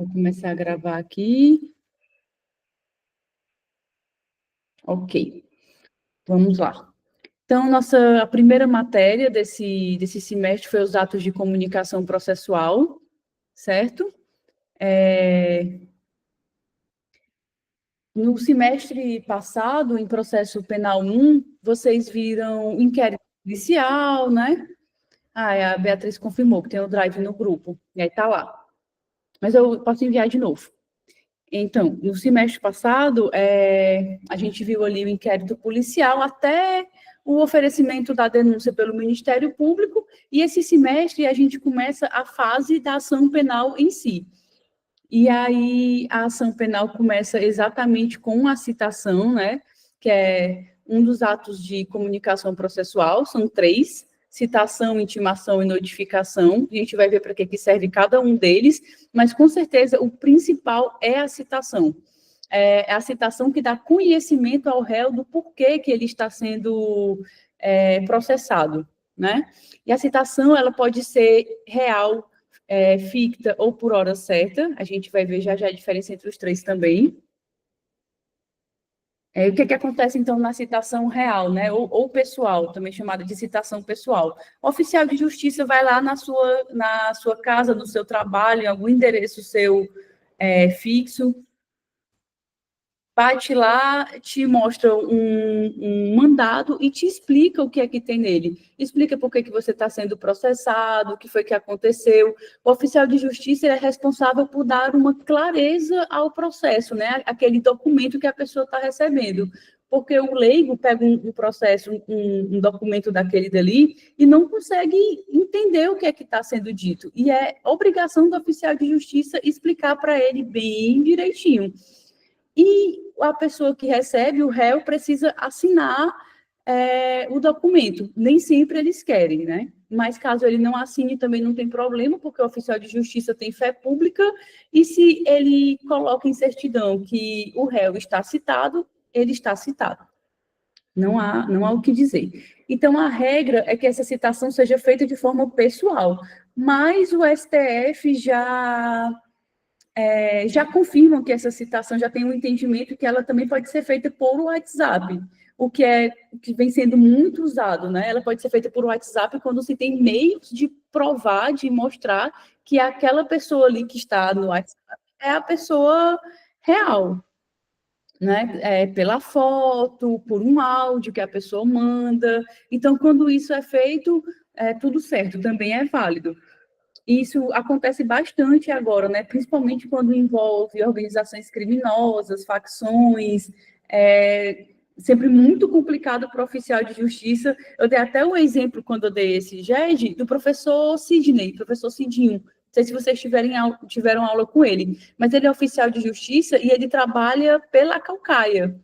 Vou começar a gravar aqui. Ok, vamos lá. Então, a primeira matéria desse semestre foi os atos de comunicação processual, certo? No semestre passado, em processo penal 1, vocês viram inquérito policial, né? A Beatriz confirmou que tem o drive no grupo, e aí tá lá. Mas eu posso enviar de novo. Então, no semestre passado, a gente viu ali o inquérito policial até o oferecimento da denúncia pelo Ministério Público, e esse semestre a gente começa a fase da ação penal em si. E aí a ação penal começa exatamente com a citação, né, que é um dos atos de comunicação processual, são 3, citação, intimação e notificação. A gente vai ver para que serve cada um deles, mas com certeza o principal é a citação. É a citação que dá conhecimento ao réu do porquê que ele está sendo processado, né? E a citação, ela pode ser real, ficta ou por hora certa. A gente vai ver já a diferença entre os 3 também. O que acontece, então, na citação real, né? Ou pessoal, também chamada de citação pessoal. O oficial de justiça vai lá na sua casa, no seu trabalho, em algum endereço seu fixo, bate lá, te mostra um mandado e te explica o que é que tem nele. Explica por que você está sendo processado, o que foi que aconteceu. O oficial de justiça é responsável por dar uma clareza ao processo, né? Aquele documento que a pessoa está recebendo. Porque o leigo pega um processo, um documento daquele dali, e não consegue entender o que é que está sendo dito. E é obrigação do oficial de justiça explicar para ele bem direitinho. E a pessoa que recebe, o réu, precisa assinar o documento. Nem sempre eles querem, né? Mas caso ele não assine, também não tem problema, porque o oficial de justiça tem fé pública, e se ele coloca em certidão que o réu está citado, ele está citado. Não há o que dizer. Então, a regra é que essa citação seja feita de forma pessoal, mas o STF já confirmam que essa citação já tem um entendimento que ela também pode ser feita por WhatsApp, o que vem sendo muito usado, né? Ela pode ser feita por WhatsApp quando se tem meios de provar, de mostrar que aquela pessoa ali que está no WhatsApp é a pessoa real, né? Pela foto, por um áudio que a pessoa manda. Então, quando isso é feito, tudo certo, também é válido. Isso acontece bastante agora, né? Principalmente quando envolve organizações criminosas, facções, sempre muito complicado para o oficial de justiça. Eu dei até um exemplo, quando eu dei esse GED, do professor Sidney, professor Cidinho. Não sei se vocês tiveram aula com ele, mas ele é oficial de justiça e ele trabalha pela Caucaia,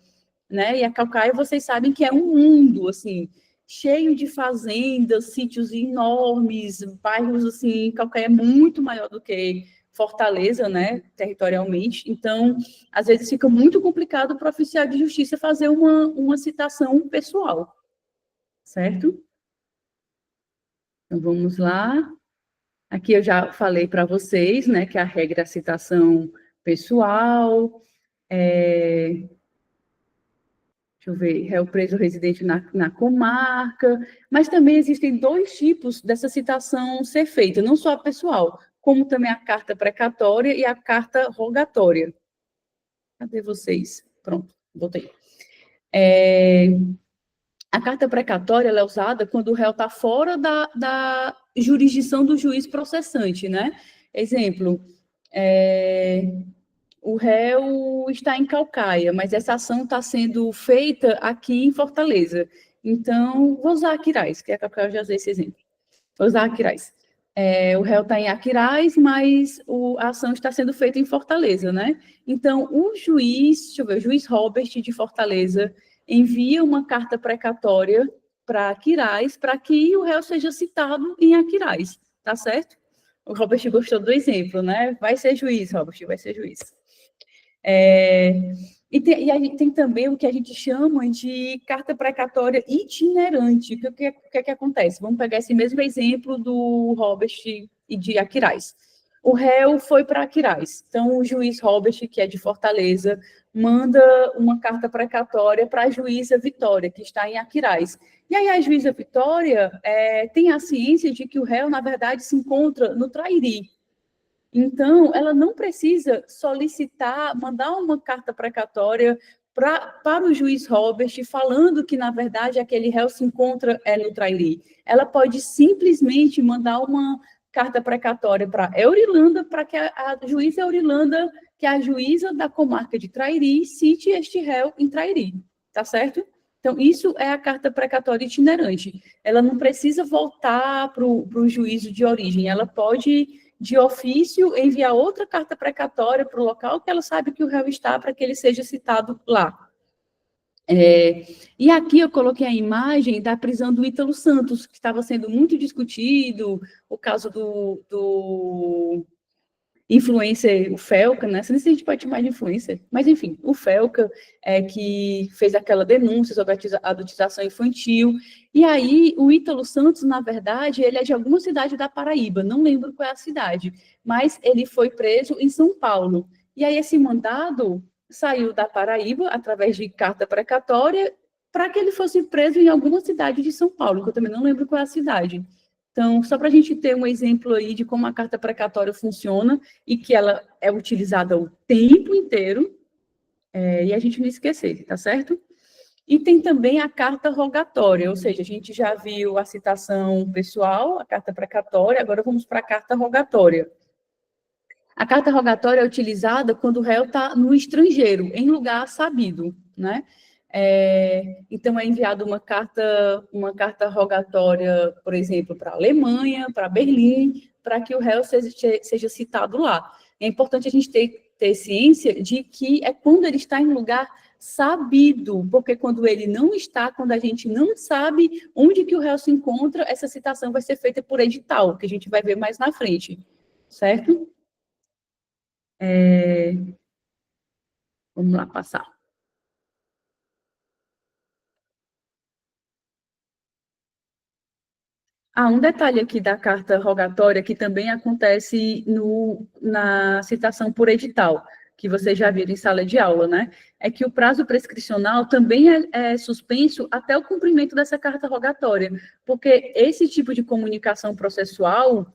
né? E a Caucaia, vocês sabem que é um mundo, assim, cheio de fazendas, sítios enormes, bairros, assim, Caucaia é muito maior do que Fortaleza, né, territorialmente. Então, às vezes fica muito complicado para o oficial de justiça fazer uma citação pessoal, certo? Então, vamos lá. Aqui eu já falei para vocês, né, que a regra é a citação pessoal, deixa eu ver, réu preso residente na comarca, mas também existem 2 tipos dessa citação ser feita, não só a pessoal, como também a carta precatória e a carta rogatória. Cadê vocês? Pronto, botei. A carta precatória ela é usada quando o réu está fora da jurisdição do juiz processante, né? Exemplo, o réu está em Caucaia, mas essa ação está sendo feita aqui em Fortaleza. Então, vou usar Aquiraz, que é a Caucaia, eu já usei esse exemplo. Vou usar Aquiraz. O réu está em Aquiraz, mas a ação está sendo feita em Fortaleza, né? Então, o juiz, deixa eu ver, o juiz Robert de Fortaleza envia uma carta precatória para Aquiraz para que o réu seja citado em Aquiraz, tá certo? O Robert gostou do exemplo, né? Vai ser juiz, Robert, vai ser juiz. E a gente tem também o que a gente chama de carta precatória itinerante. O que acontece? Vamos pegar esse mesmo exemplo do Robert e de Aquiraz. o réu foi para Aquiraz. Então, o juiz Robert, que é de Fortaleza, manda uma carta precatória para a juíza Vitória, que está em Aquiraz. E aí a juíza Vitória tem a ciência de que o réu, na verdade, se encontra no Trairi. Então, ela não precisa solicitar, mandar uma carta precatória para o juiz Robert, falando que, na verdade, aquele réu se encontra no Trairi. Ela pode simplesmente mandar uma carta precatória para Eurilanda, para que a juíza Eurilanda, que é a juíza da comarca de Trairi, cite este réu em Trairi, tá certo? Então, isso é a carta precatória itinerante. Ela não precisa voltar para o juízo de origem, ela pode, de ofício, enviar outra carta precatória para o local que ela sabe que o réu está, para que ele seja citado lá. E aqui eu coloquei a imagem da prisão do Ítalo Santos, que estava sendo muito discutido, o caso do influencer, o Felca, né? Não sei se a gente pode chamar de influencer, mas enfim, o Felca, que fez aquela denúncia sobre a adultização infantil, e aí o Ítalo Santos, na verdade, ele é de alguma cidade da Paraíba, não lembro qual é a cidade, mas ele foi preso em São Paulo, e aí esse mandado saiu da Paraíba, através de carta precatória, para que ele fosse preso em alguma cidade de São Paulo, que eu também não lembro qual é a cidade. Então, só para a gente ter um exemplo aí de como a carta precatória funciona e que ela é utilizada o tempo inteiro, e a gente não esquecer, tá certo? E tem também a carta rogatória, ou seja, a gente já viu a citação pessoal, a carta precatória, agora vamos para a carta rogatória. A carta rogatória é utilizada quando o réu está no estrangeiro, em lugar sabido, né? Então, é enviada uma carta rogatória, por exemplo, para a Alemanha, para Berlim, para que o réu seja citado lá. É importante a gente ter ciência de que é quando ele está em lugar sabido, porque quando ele não está, quando a gente não sabe onde que o réu se encontra, essa citação vai ser feita por edital, que a gente vai ver mais na frente, certo? Vamos lá, passar. Um detalhe aqui da carta rogatória, que também acontece na citação por edital, que vocês já viram em sala de aula, né? É que o prazo prescricional também é suspenso até o cumprimento dessa carta rogatória, porque esse tipo de comunicação processual,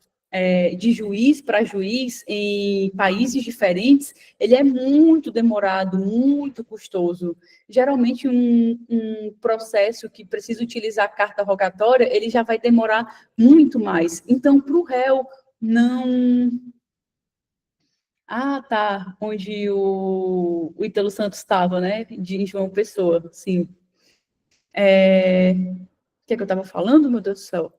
de juiz para juiz, em países diferentes, ele é muito demorado, muito custoso. Geralmente, um processo que precisa utilizar carta rogatória, ele já vai demorar muito mais. Então, para o réu não... Tá, onde o Ítalo Santos estava, né, de João Pessoa, sim. O que é que eu estava falando, meu Deus do céu?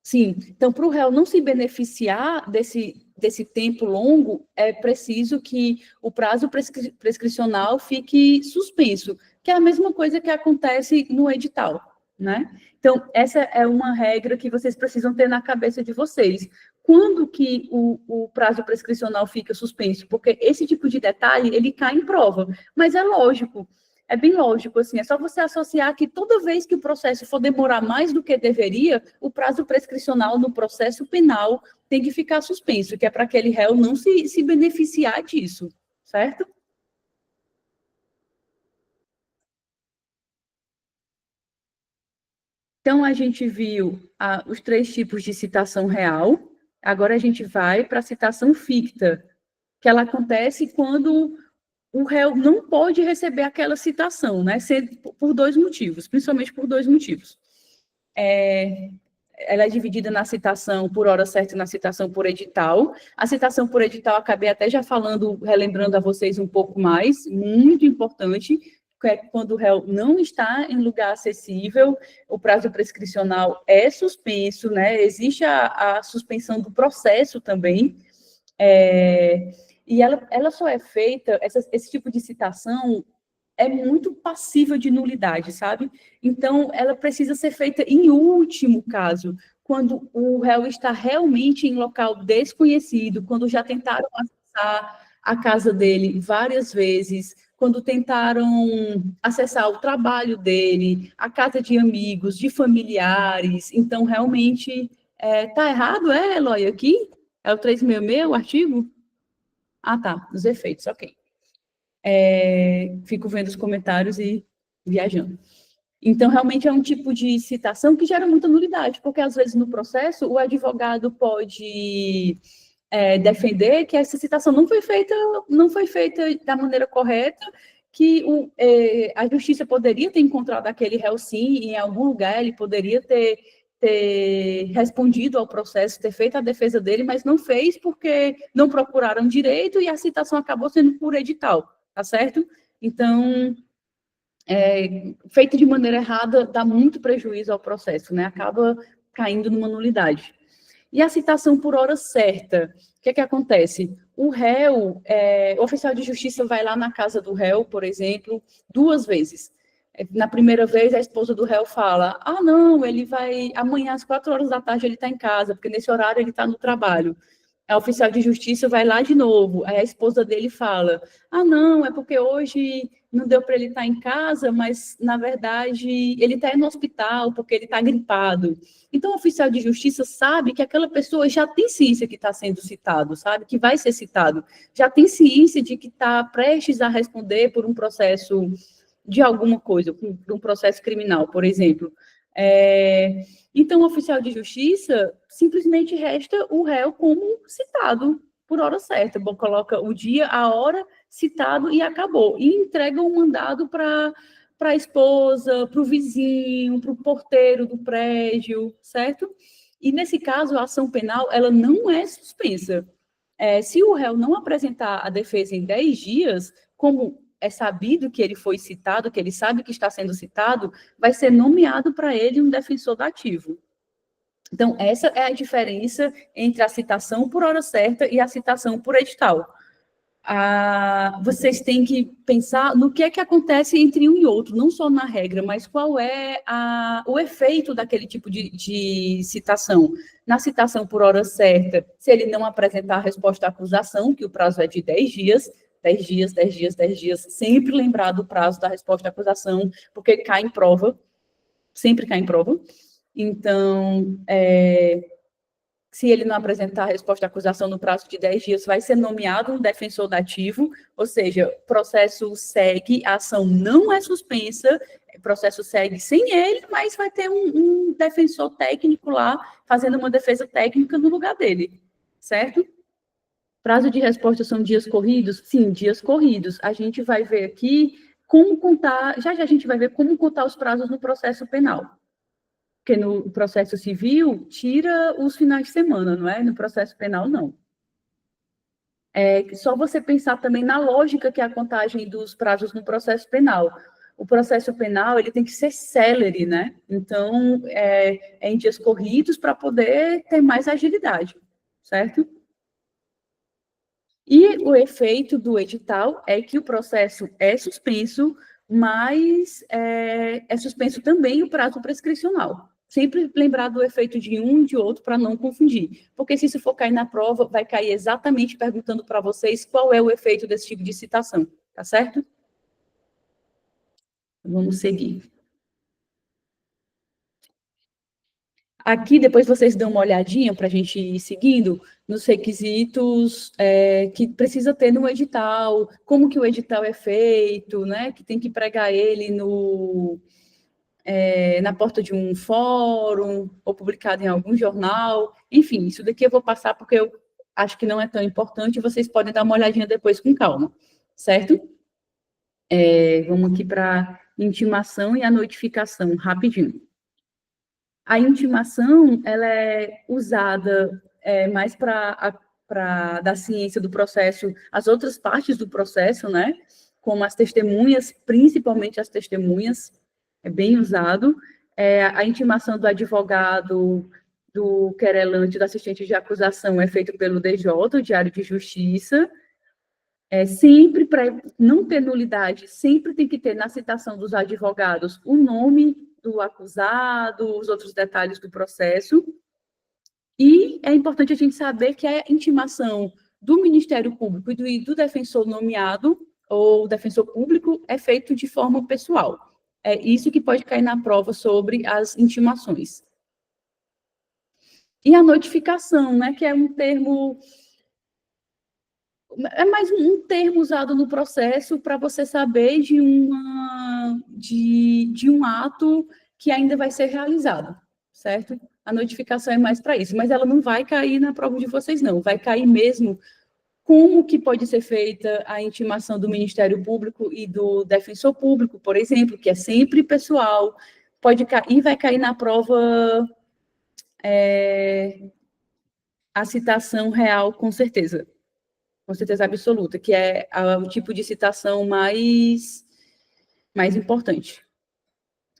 Sim, então, para o réu não se beneficiar desse tempo longo, é preciso que o prazo prescricional fique suspenso, que é a mesma coisa que acontece no edital, né? Então, essa é uma regra que vocês precisam ter na cabeça de vocês. Quando que o prazo prescricional fica suspenso? Porque esse tipo de detalhe, ele cai em prova, mas é lógico, é bem lógico, assim, é só você associar que toda vez que o processo for demorar mais do que deveria, o prazo prescricional no processo penal tem que ficar suspenso, que é para aquele réu não se beneficiar disso, certo? Então, a gente viu os 3 tipos de citação real, agora a gente vai para a citação ficta, que ela acontece quando o réu não pode receber aquela citação, né? Por 2 motivos, principalmente por 2 motivos. Ela é dividida na citação por hora certa e na citação por edital. A citação por edital, acabei até já falando, relembrando a vocês um pouco mais, muito importante, que é quando o réu não está em lugar acessível, o prazo prescricional é suspenso, né? Existe a suspensão do processo também, e ela só é feita, esse tipo de citação é muito passível de nulidade, sabe? Então, ela precisa ser feita em último caso, quando o réu está realmente em local desconhecido, quando já tentaram acessar a casa dele várias vezes, quando tentaram acessar o trabalho dele, a casa de amigos, de familiares. Então, realmente, tá errado, Eloy, aqui? É o 366, o artigo? Ah, tá, dos efeitos, ok. Fico vendo os comentários e viajando. Então, realmente é um tipo de citação que gera muita nulidade, porque às vezes no processo o advogado pode defender que essa citação não foi feita da maneira correta, que a justiça poderia ter encontrado aquele réu sim em algum lugar, ele poderia ter respondido ao processo, ter feito a defesa dele, mas não fez porque não procuraram direito e a citação acabou sendo por edital, tá certo? Então, feita de maneira errada, dá muito prejuízo ao processo, né? Acaba caindo numa nulidade. E a citação por hora certa, o que acontece? O réu, o oficial de justiça vai lá na casa do réu, por exemplo, 2 vezes. Na primeira vez, a esposa do réu fala, não, ele vai, amanhã às 4 horas da tarde ele está em casa, porque nesse horário ele está no trabalho. A oficial de justiça vai lá de novo, aí a esposa dele fala, não, é porque hoje não deu para ele estar em casa, mas, na verdade, ele está no hospital porque ele está gripado. Então, o oficial de justiça sabe que aquela pessoa já tem ciência que está sendo citado, sabe? Que vai ser citado. Já tem ciência de que está prestes a responder por um processo de alguma coisa, por um processo criminal, por exemplo. Então, o oficial de justiça simplesmente resta o réu como citado por hora certa. Bom, coloca o dia, a hora, citado e acabou. E entrega o mandado para a esposa, para o vizinho, para o porteiro do prédio, certo? E, nesse caso, a ação penal, ela não é suspensa. Se o réu não apresentar a defesa em 10 dias, como é sabido que ele foi citado, que ele sabe que está sendo citado, vai ser nomeado para ele um defensor dativo. Então, essa é a diferença entre a citação por hora certa e a citação por edital. Vocês têm que pensar no que é que acontece entre um e outro, não só na regra, mas qual é o efeito daquele tipo de citação. Na citação por hora certa, se ele não apresentar a resposta à acusação, que o prazo é de 10 dias, 10 dias, 10 dias, 10 dias, sempre lembrar do prazo da resposta à acusação, porque cai em prova, sempre cai em prova. Então, se ele não apresentar a resposta à acusação no prazo de 10 dias, vai ser nomeado um defensor dativo, ou seja, o processo segue, a ação não é suspensa, o processo segue sem ele, mas vai ter um defensor técnico lá, fazendo uma defesa técnica no lugar dele, certo? Prazo de resposta são dias corridos? Sim, dias corridos. A gente vai ver aqui como contar, já a gente vai ver como contar os prazos no processo penal. Porque no processo civil, tira os finais de semana, não é? No processo penal, não. Só você pensar também na lógica que é a contagem dos prazos no processo penal. O processo penal, ele tem que ser célere, né? Então, em dias corridos para poder ter mais agilidade, certo? E o efeito do edital é que o processo é suspenso, mas é suspenso também o prazo prescricional. Sempre lembrar do efeito de um e de outro para não confundir. Porque se isso for cair na prova, vai cair exatamente perguntando para vocês qual é o efeito desse tipo de citação. Tá certo? Vamos seguir. Aqui, depois vocês dão uma olhadinha para a gente ir seguindo nos requisitos que precisa ter no edital, como que o edital é feito, né? Que tem que pregar ele na porta de um fórum, ou publicado em algum jornal. Enfim, isso daqui eu vou passar porque eu acho que não é tão importante, vocês podem dar uma olhadinha depois com calma, certo? Vamos aqui para a intimação e a notificação, rapidinho. A intimação, ela é usada mais para da ciência do processo, as outras partes do processo, né? Como as testemunhas, principalmente as testemunhas, é bem usado. A intimação do advogado, do querelante, do assistente de acusação é feito pelo DJ, o Diário de Justiça. Sempre, para não ter nulidade, sempre tem que ter na citação dos advogados o nome do acusado, os outros detalhes do processo. E é importante a gente saber que a intimação do Ministério Público e do defensor nomeado ou defensor público é feito de forma pessoal. É isso que pode cair na prova sobre as intimações. E a notificação, né, que é um termo, é mais um termo usado no processo para você saber de um ato que ainda vai ser realizado, certo? A notificação é mais para isso, mas ela não vai cair na prova de vocês, não. Vai cair mesmo como que pode ser feita a intimação do Ministério Público e do Defensor Público, por exemplo, que é sempre pessoal, pode cair, vai cair na prova a citação real, com certeza absoluta, que é o tipo de citação mais importante.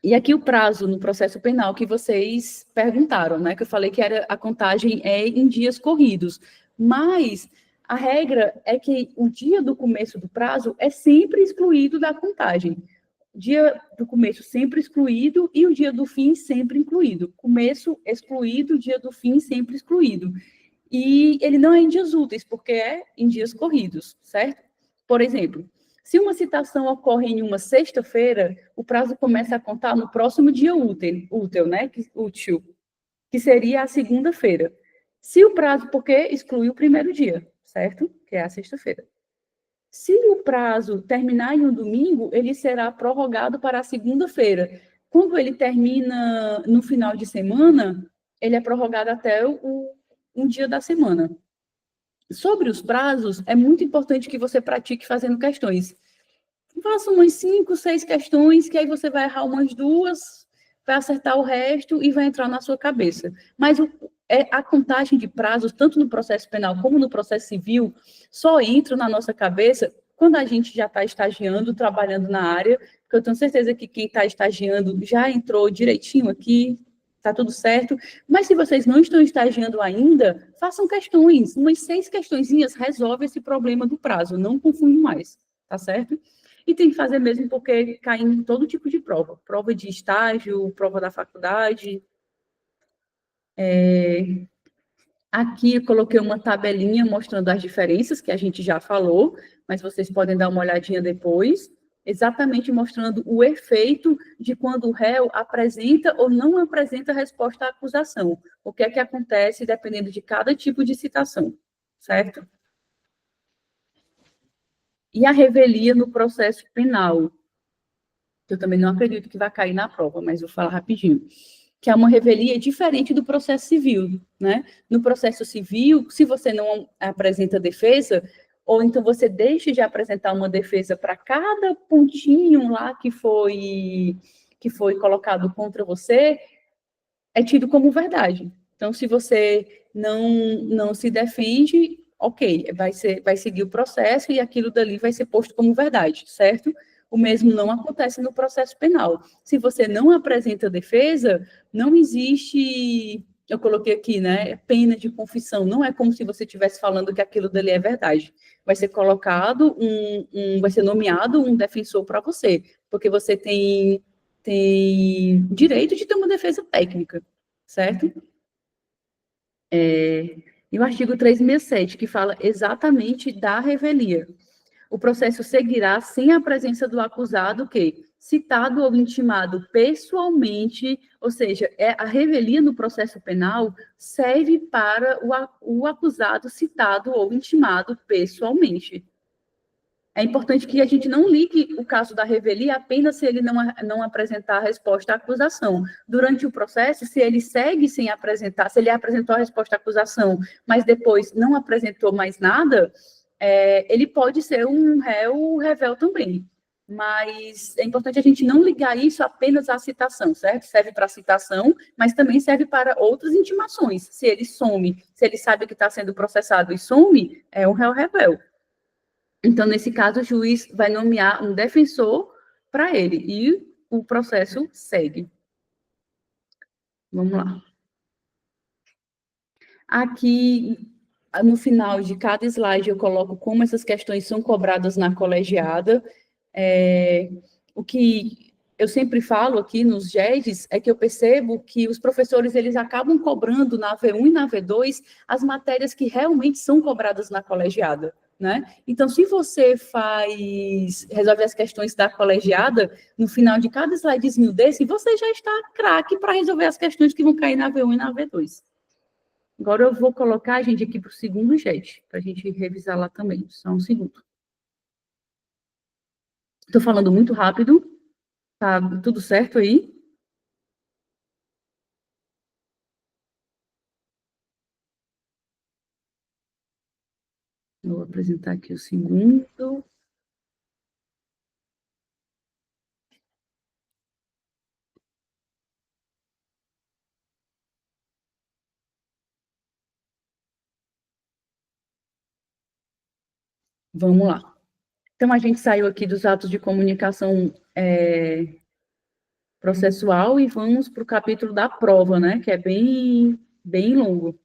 E aqui o prazo no processo penal que vocês perguntaram, né? Que eu falei que a contagem é em dias corridos. Mas a regra é que o dia do começo do prazo é sempre excluído da contagem. Dia do começo sempre excluído e o dia do fim sempre incluído. Começo excluído, dia do fim sempre excluído. E ele não é em dias úteis, porque é em dias corridos, certo? Por exemplo, se uma citação ocorre em uma sexta-feira, o prazo começa a contar no próximo dia útil, né? Útil, que seria a segunda-feira. Se o prazo, porque exclui o primeiro dia, certo? Que é a sexta-feira. Se o prazo terminar em um domingo, ele será prorrogado para a segunda-feira. Quando ele termina no final de semana, ele é prorrogado até um dia da semana. Sobre os prazos, é muito importante que você pratique fazendo questões. Faça umas 5, 6 questões, que aí você vai errar umas 2, vai acertar o resto e vai entrar na sua cabeça. Mas a contagem de prazos, tanto no processo penal como no processo civil, só entra na nossa cabeça quando a gente já está estagiando, trabalhando na área, porque eu tenho certeza que quem está estagiando já entrou direitinho aqui, está tudo certo. Mas se vocês não estão estagiando ainda, façam questões, umas 6 questõezinhas resolve esse problema do prazo, não confunde mais, tá certo? E tem que fazer mesmo porque cai em todo tipo de prova. Prova de estágio, prova da faculdade. Aqui eu coloquei uma tabelinha mostrando as diferenças que a gente já falou, mas vocês podem dar uma olhadinha depois, exatamente mostrando o efeito de quando o réu apresenta ou não apresenta resposta à acusação. O que é que acontece dependendo de cada tipo de citação, certo? E a revelia no processo penal, que eu também não acredito que vai cair na prova, mas vou falar rapidinho, que é uma revelia diferente do processo civil, né? No processo civil, se você não apresenta defesa, ou então você deixa de apresentar uma defesa para cada pontinho lá que foi colocado contra você, é tido como verdade. Então, se você não se defende, ok, vai seguir o processo e aquilo dali vai ser posto como verdade, certo? O mesmo não acontece no processo penal. Se você não apresenta defesa, não existe, eu coloquei aqui, né, pena de confissão. Não é como se você estivesse falando que aquilo dali é verdade. Vai ser colocado vai ser nomeado um defensor para você, porque você tem direito de ter uma defesa técnica, certo? E o artigo 367, que fala exatamente da revelia. O processo seguirá sem a presença do acusado que, citado ou intimado pessoalmente, ou seja, a revelia no processo penal serve para o acusado citado ou intimado pessoalmente. É importante que a gente não ligue o caso da revelia apenas se ele não apresentar a resposta à acusação. Durante o processo, se ele segue sem apresentar, se ele apresentou a resposta à acusação, mas depois não apresentou mais nada, ele pode ser um réu revel também. Mas é importante a gente não ligar isso apenas à citação, certo? Serve para citação, mas também serve para outras intimações. Se ele some, se ele sabe que está sendo processado e some, é um réu revel. Então, nesse caso, o juiz vai nomear um defensor para ele e o processo segue. Vamos lá. Aqui, no final de cada slide, eu coloco como essas questões são cobradas na colegiada. O que eu sempre falo aqui nos GEDs é que eu percebo que os professores eles acabam cobrando na V1 e na V2 as matérias que realmente são cobradas na colegiada. Né? Então, se você resolve as questões da colegiada, no final de cada slidezinho desse, você já está craque para resolver as questões que vão cair na V1 e na V2. Agora eu vou colocar a gente aqui para o segundo JET, para a gente revisar lá também. Só um segundo. Estou falando muito rápido. Tá tudo certo aí? Vou apresentar aqui o segundo. Vamos lá. Então, a gente saiu aqui dos atos de comunicação processual e vamos para o capítulo da prova, né? Que é bem longo.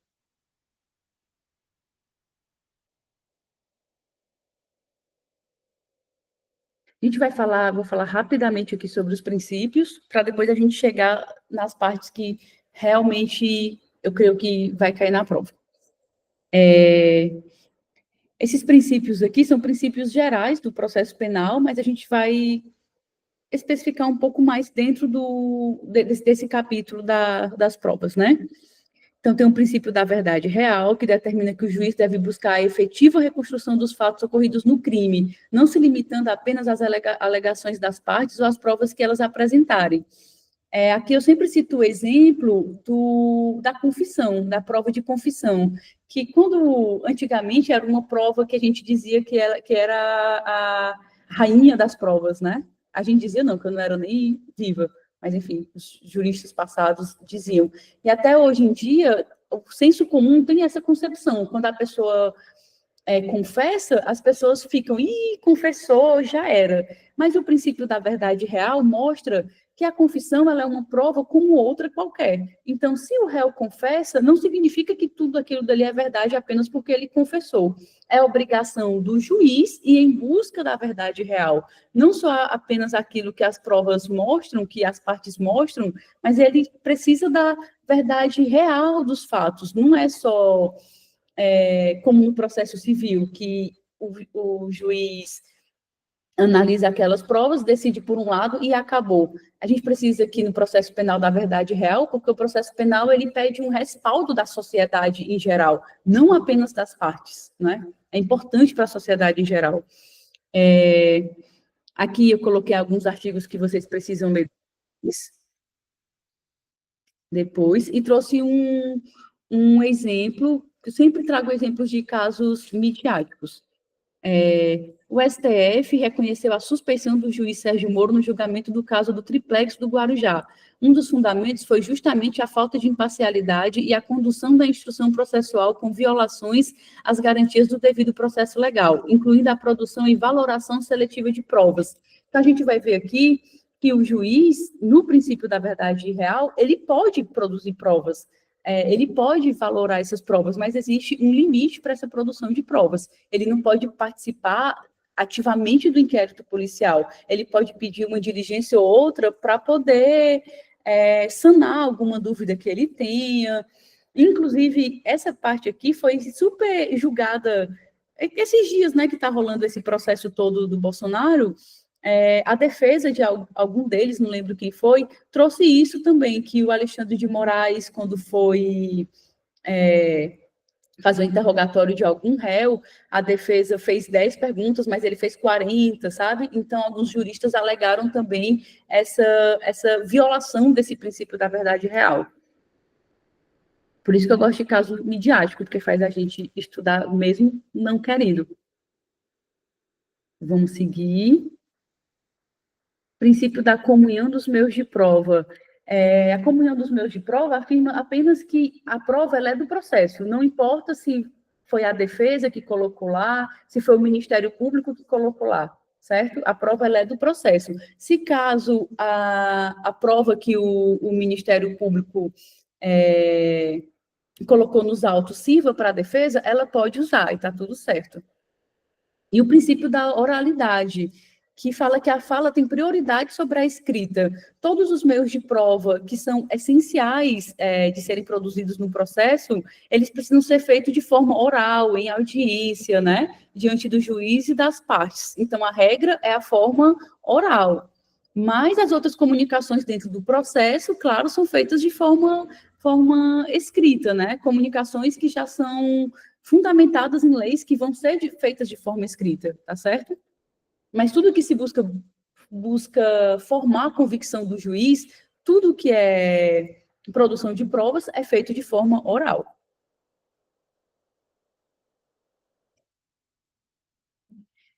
A gente vou falar rapidamente aqui sobre os princípios, para depois a gente chegar nas partes que realmente eu creio que vai cair na prova. Esses princípios aqui são princípios gerais do processo penal, mas a gente vai especificar um pouco mais dentro desse capítulo das provas, né? Então, tem o princípio da verdade real, que determina que o juiz deve buscar a efetiva reconstrução dos fatos ocorridos no crime, não se limitando apenas às alegações das partes ou às provas que elas apresentarem. Aqui eu sempre cito o exemplo da confissão, da prova de confissão, que quando antigamente era uma prova que a gente dizia que era a rainha das provas, né? A gente dizia não, que eu não era nem viva, mas enfim, os juristas passados diziam. E até hoje em dia, o senso comum tem essa concepção, quando a pessoa confessa, as pessoas ficam, confessou, já era. Mas o princípio da verdade real mostra que a confissão ela é uma prova como outra qualquer. Então, se o réu confessa, não significa que tudo aquilo dali é verdade apenas porque ele confessou. É obrigação do juiz ir em busca da verdade real. Não só apenas aquilo que as provas mostram, que as partes mostram, mas ele precisa da verdade real dos fatos. Não é só como um processo civil, que o juiz analisa aquelas provas, decide por um lado e acabou. A gente precisa aqui no processo penal da verdade real, porque o processo penal ele pede um respaldo da sociedade em geral, não apenas das partes, né? É importante para a sociedade em geral. Aqui eu coloquei alguns artigos que vocês precisam ler depois e trouxe um exemplo, eu sempre trago exemplos de casos midiáticos. O STF reconheceu a suspeição do juiz Sérgio Moro no julgamento do caso do triplex do Guarujá. Um dos fundamentos foi justamente a falta de imparcialidade e a condução da instrução processual com violações às garantias do devido processo legal, incluindo a produção e valoração seletiva de provas. Então, a gente vai ver aqui que o juiz, no princípio da verdade real, ele pode produzir provas, ele pode valorar essas provas, mas existe um limite para essa produção de provas. Ele não pode participar ativamente do inquérito policial. Ele pode pedir uma diligência ou outra para poder sanar alguma dúvida que ele tenha. Inclusive, essa parte aqui foi super julgada esses dias, né, que está rolando esse processo todo do Bolsonaro. A defesa de algum deles, não lembro quem foi, trouxe isso também, que o Alexandre de Moraes, quando foi fazer o interrogatório de algum réu, a defesa fez 10 perguntas, mas ele fez 40, sabe? Então, alguns juristas alegaram também essa violação desse princípio da verdade real. Por isso que eu gosto de caso midiático, porque faz a gente estudar mesmo não querendo. Vamos seguir. Princípio da comunhão dos meios de prova. A comunhão dos meios de prova afirma apenas que a prova ela é do processo, não importa se foi a defesa que colocou lá, se foi o Ministério Público que colocou lá, certo? A prova ela é do processo. Se caso a prova que o Ministério Público colocou nos autos sirva para a defesa, ela pode usar e está tudo certo. E o princípio da oralidade, que fala que a fala tem prioridade sobre a escrita. Todos os meios de prova que são essenciais de serem produzidos no processo, eles precisam ser feitos de forma oral, em audiência, né? Diante do juiz e das partes. Então, a regra é a forma oral. Mas as outras comunicações dentro do processo, claro, são feitas de forma forma escrita, né? Comunicações que já são fundamentadas em leis que vão ser feitas de forma escrita, tá certo? Mas tudo que se busca formar a convicção do juiz, tudo que é produção de provas é feito de forma oral.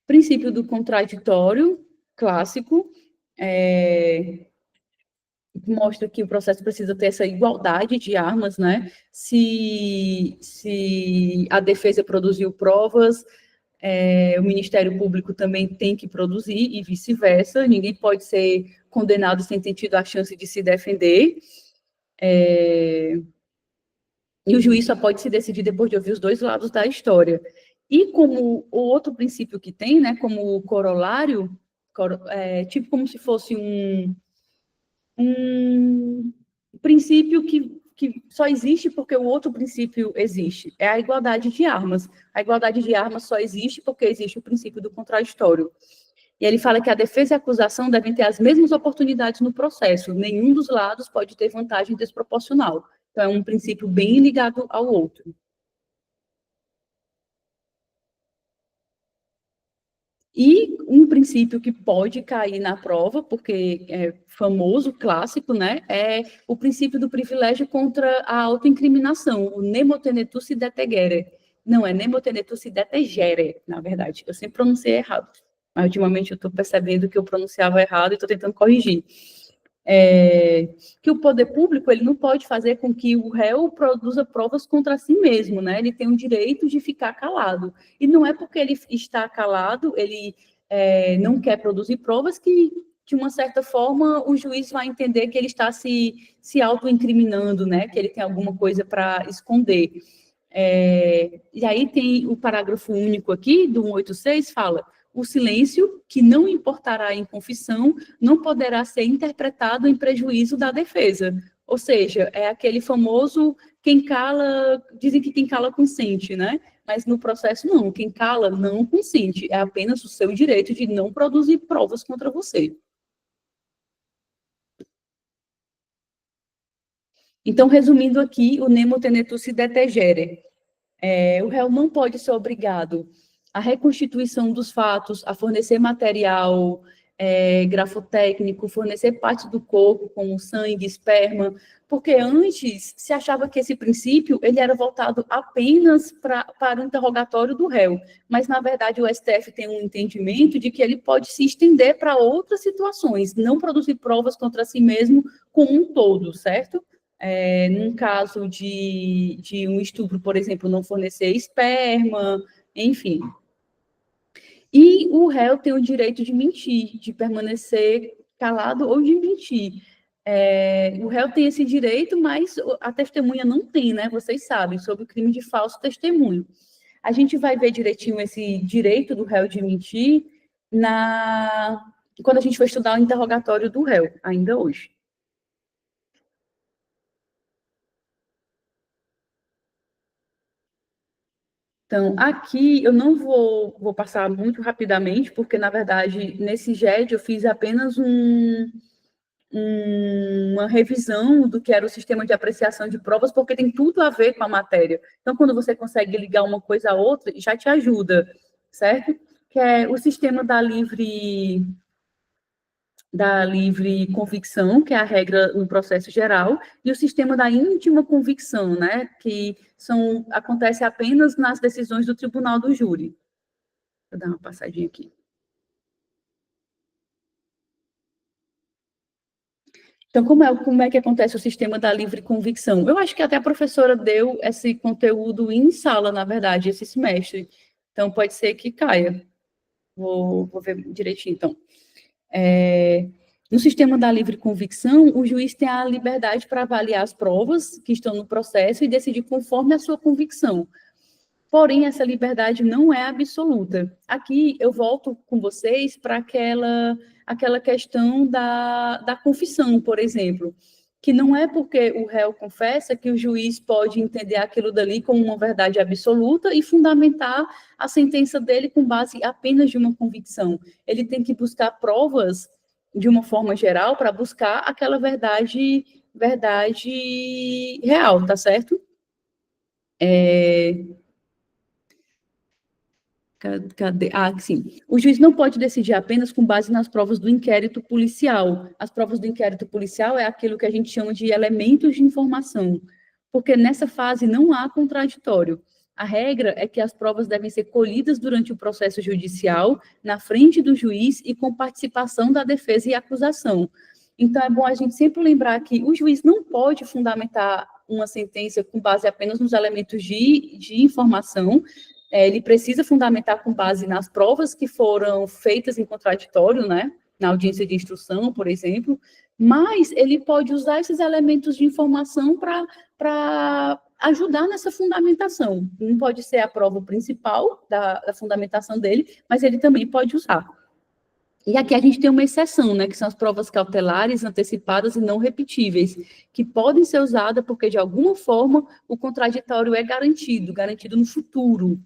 Princípio do contraditório clássico, mostra que o processo precisa ter essa igualdade de armas, né? Se a defesa produziu provas, o Ministério Público também tem que produzir e vice-versa. Ninguém pode ser condenado sem ter tido a chance de se defender. E o juiz só pode se decidir depois de ouvir os dois lados da história. E como o outro princípio que tem, né, como corolário, tipo como se fosse um princípio que só existe porque o outro princípio existe. É a igualdade de armas. A igualdade de armas só existe porque existe o princípio do contraditório. E ele fala que a defesa e a acusação devem ter as mesmas oportunidades no processo. Nenhum dos lados pode ter vantagem desproporcional. Então, é um princípio bem ligado ao outro. E um princípio que pode cair na prova, porque é famoso, clássico, né, é o princípio do privilégio contra a autoincriminação, o nemo tenetur detegere. Não, é nemo tenetur detegere, na verdade. Eu sempre pronunciei errado, mas ultimamente eu estou percebendo que eu pronunciava errado e estou tentando corrigir. Que o poder público ele não pode fazer com que o réu produza provas contra si mesmo, né? Ele tem o direito de ficar calado. E não é porque ele está calado, ele não quer produzir provas que, de uma certa forma, o juiz vai entender que ele está se auto-incriminando, né? Que ele tem alguma coisa para esconder. E aí tem o parágrafo único aqui, do 186, fala: o silêncio, que não importará em confissão, não poderá ser interpretado em prejuízo da defesa. Ou seja, é aquele famoso quem cala, dizem que quem cala consente, né? Mas no processo não, quem cala não consente, é apenas o seu direito de não produzir provas contra você. Então, resumindo aqui, o nemo tenetur se detegere. O réu não pode ser obrigado à reconstituição dos fatos, a fornecer material grafotécnico, fornecer partes do corpo, como sangue, esperma, porque antes se achava que esse princípio ele era voltado apenas para o interrogatório do réu, mas, na verdade, o STF tem um entendimento de que ele pode se estender para outras situações, não produzir provas contra si mesmo como um todo, certo? Num caso de um estupro, por exemplo, não fornecer esperma, enfim. E o réu tem o direito de mentir, de permanecer calado ou de mentir. O réu tem esse direito, mas a testemunha não tem, né? Vocês sabem, sobre o crime de falso testemunho. A gente vai ver direitinho esse direito do réu de mentir quando a gente for estudar o interrogatório do réu, ainda hoje. Então, aqui eu não vou passar muito rapidamente, porque, na verdade, nesse GED eu fiz apenas uma revisão do que era o sistema de apreciação de provas, porque tem tudo a ver com a matéria. Então, quando você consegue ligar uma coisa a outra, já te ajuda, certo? Que é o sistema da livre convicção, que é a regra no processo geral, e o sistema da íntima convicção, né, que acontece apenas nas decisões do tribunal do júri. Vou dar uma passadinha aqui. Então, como é que acontece o sistema da livre convicção? Eu acho que até a professora deu esse conteúdo em sala, na verdade, esse semestre. Então, pode ser que caia. Vou ver direitinho, então. No sistema da livre convicção, o juiz tem a liberdade para avaliar as provas que estão no processo e decidir conforme a sua convicção. Porém, essa liberdade não é absoluta. Aqui eu volto com vocês para aquela questão da confissão, por exemplo, que não é porque o réu confessa que o juiz pode entender aquilo dali como uma verdade absoluta e fundamentar a sentença dele com base apenas de uma convicção. Ele tem que buscar provas de uma forma geral para buscar aquela verdade verdade real, tá certo? Cadê? Ah, sim. O juiz não pode decidir apenas com base nas provas do inquérito policial. As provas do inquérito policial é aquilo que a gente chama de elementos de informação, porque nessa fase não há contraditório. A regra é que as provas devem ser colhidas durante o processo judicial, na frente do juiz e com participação da defesa e acusação. Então, é bom a gente sempre lembrar que o juiz não pode fundamentar uma sentença com base apenas nos elementos de informação, ele precisa fundamentar com base nas provas que foram feitas em contraditório, né? Na audiência de instrução, por exemplo, mas ele pode usar esses elementos de informação para ajudar nessa fundamentação. Não pode ser a prova principal da fundamentação dele, mas ele também pode usar. E aqui a gente tem uma exceção, né, que são as provas cautelares, antecipadas e não repetíveis, que podem ser usadas porque, de alguma forma, o contraditório é garantido no futuro,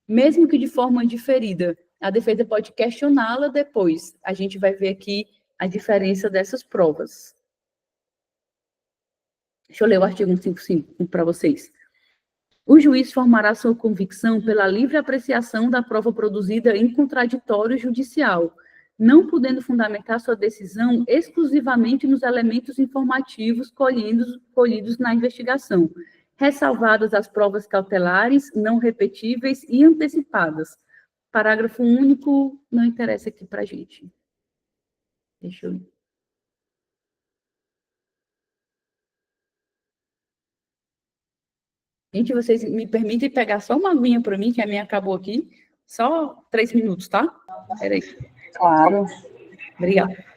mesmo que de forma diferida. A defesa pode questioná-la depois. A gente vai ver aqui a diferença dessas provas. Deixa eu ler o artigo 155 para vocês. O juiz formará sua convicção pela livre apreciação da prova produzida em contraditório judicial, não podendo fundamentar sua decisão exclusivamente nos elementos informativos colhidos na investigação, ressalvadas as provas cautelares, não repetíveis e antecipadas. Parágrafo único, não interessa aqui para a gente. Deixa eu... Gente, vocês me permitem pegar só uma aguinha para mim, que a minha acabou aqui? Só 3 minutos, tá? Peraí. Claro. Obrigada.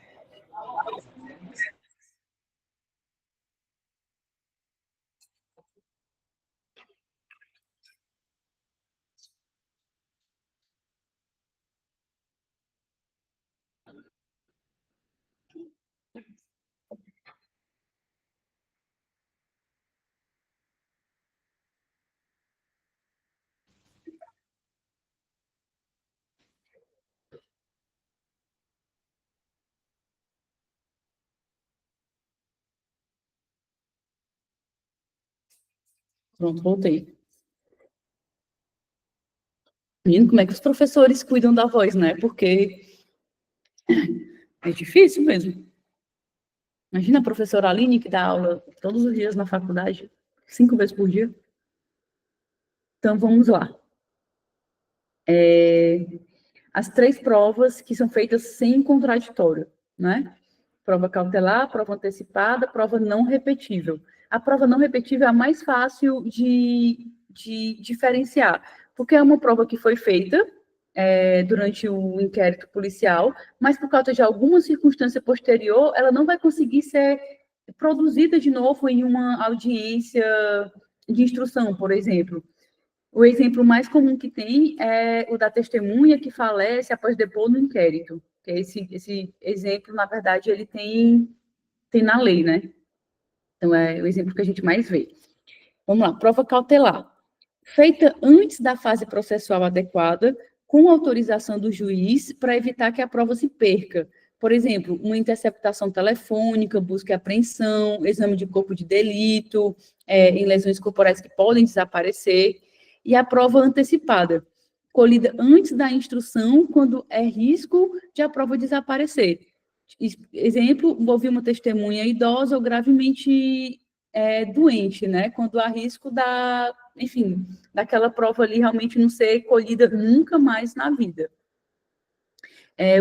Pronto, voltei. Menino, como é que os professores cuidam da voz, né? Porque é difícil mesmo. Imagina a professora Aline, que dá aula todos os dias na faculdade, 5 vezes por dia. Então, vamos lá. As 3 provas que são feitas sem contraditório, né? Prova cautelar, prova antecipada, prova não repetível. A prova não repetível é a mais fácil de diferenciar, porque é uma prova que foi feita durante o inquérito policial, mas por causa de alguma circunstância posterior, ela não vai conseguir ser produzida de novo em uma audiência de instrução, por exemplo. O exemplo mais comum que tem é o da testemunha que falece após depor no inquérito. Que esse exemplo, na verdade, ele tem na lei, né? Então, é o exemplo que a gente mais vê. Vamos lá, prova cautelar. Feita antes da fase processual adequada, com autorização do juiz, para evitar que a prova se perca. Por exemplo, uma interceptação telefônica, busca e apreensão, exame de corpo de delito, em lesões corporais que podem desaparecer, e a prova antecipada, colhida antes da instrução, quando é risco de a prova desaparecer. Exemplo, envolver uma testemunha idosa ou gravemente doente, né? Quando há risco enfim, daquela prova ali realmente não ser colhida nunca mais na vida.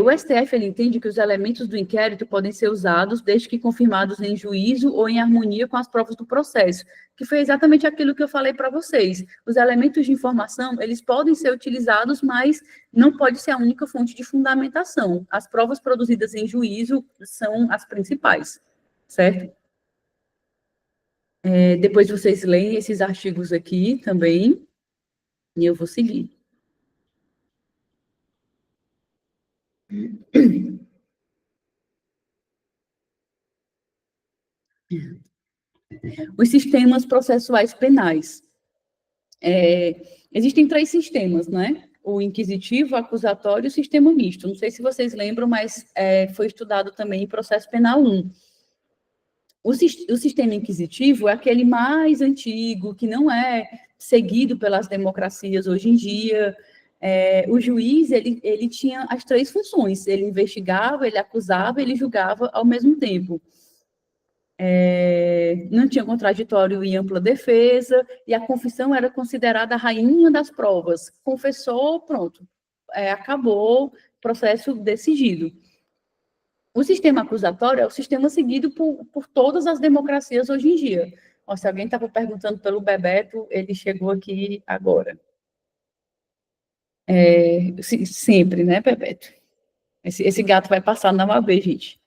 O STF ele entende que os elementos do inquérito podem ser usados desde que confirmados em juízo ou em harmonia com as provas do processo, que foi exatamente aquilo que eu falei para vocês. Os elementos de informação, eles podem ser utilizados, mas não pode ser a única fonte de fundamentação. As provas produzidas em juízo são as principais, certo? Depois vocês leem esses artigos aqui também, e eu vou seguir. Os sistemas processuais penais. Existem 3 sistemas, né? O inquisitivo, o acusatório e o sistema misto. Não sei se vocês lembram, mas foi estudado também em processo penal 1. O sistema inquisitivo é aquele mais antigo, que não é seguido pelas democracias hoje em dia. O juiz, ele tinha as três funções: ele investigava, ele acusava, ele julgava ao mesmo tempo. Não tinha contraditório e ampla defesa, e a confissão era considerada a rainha das provas. Confessou, pronto, acabou, processo decidido. O sistema acusatório é o sistema seguido por todas as democracias hoje em dia. Ó, se alguém estava perguntando pelo Bebeto, ele chegou aqui agora. Sempre, né, Bebeto? Esse gato vai passar na UAB, gente.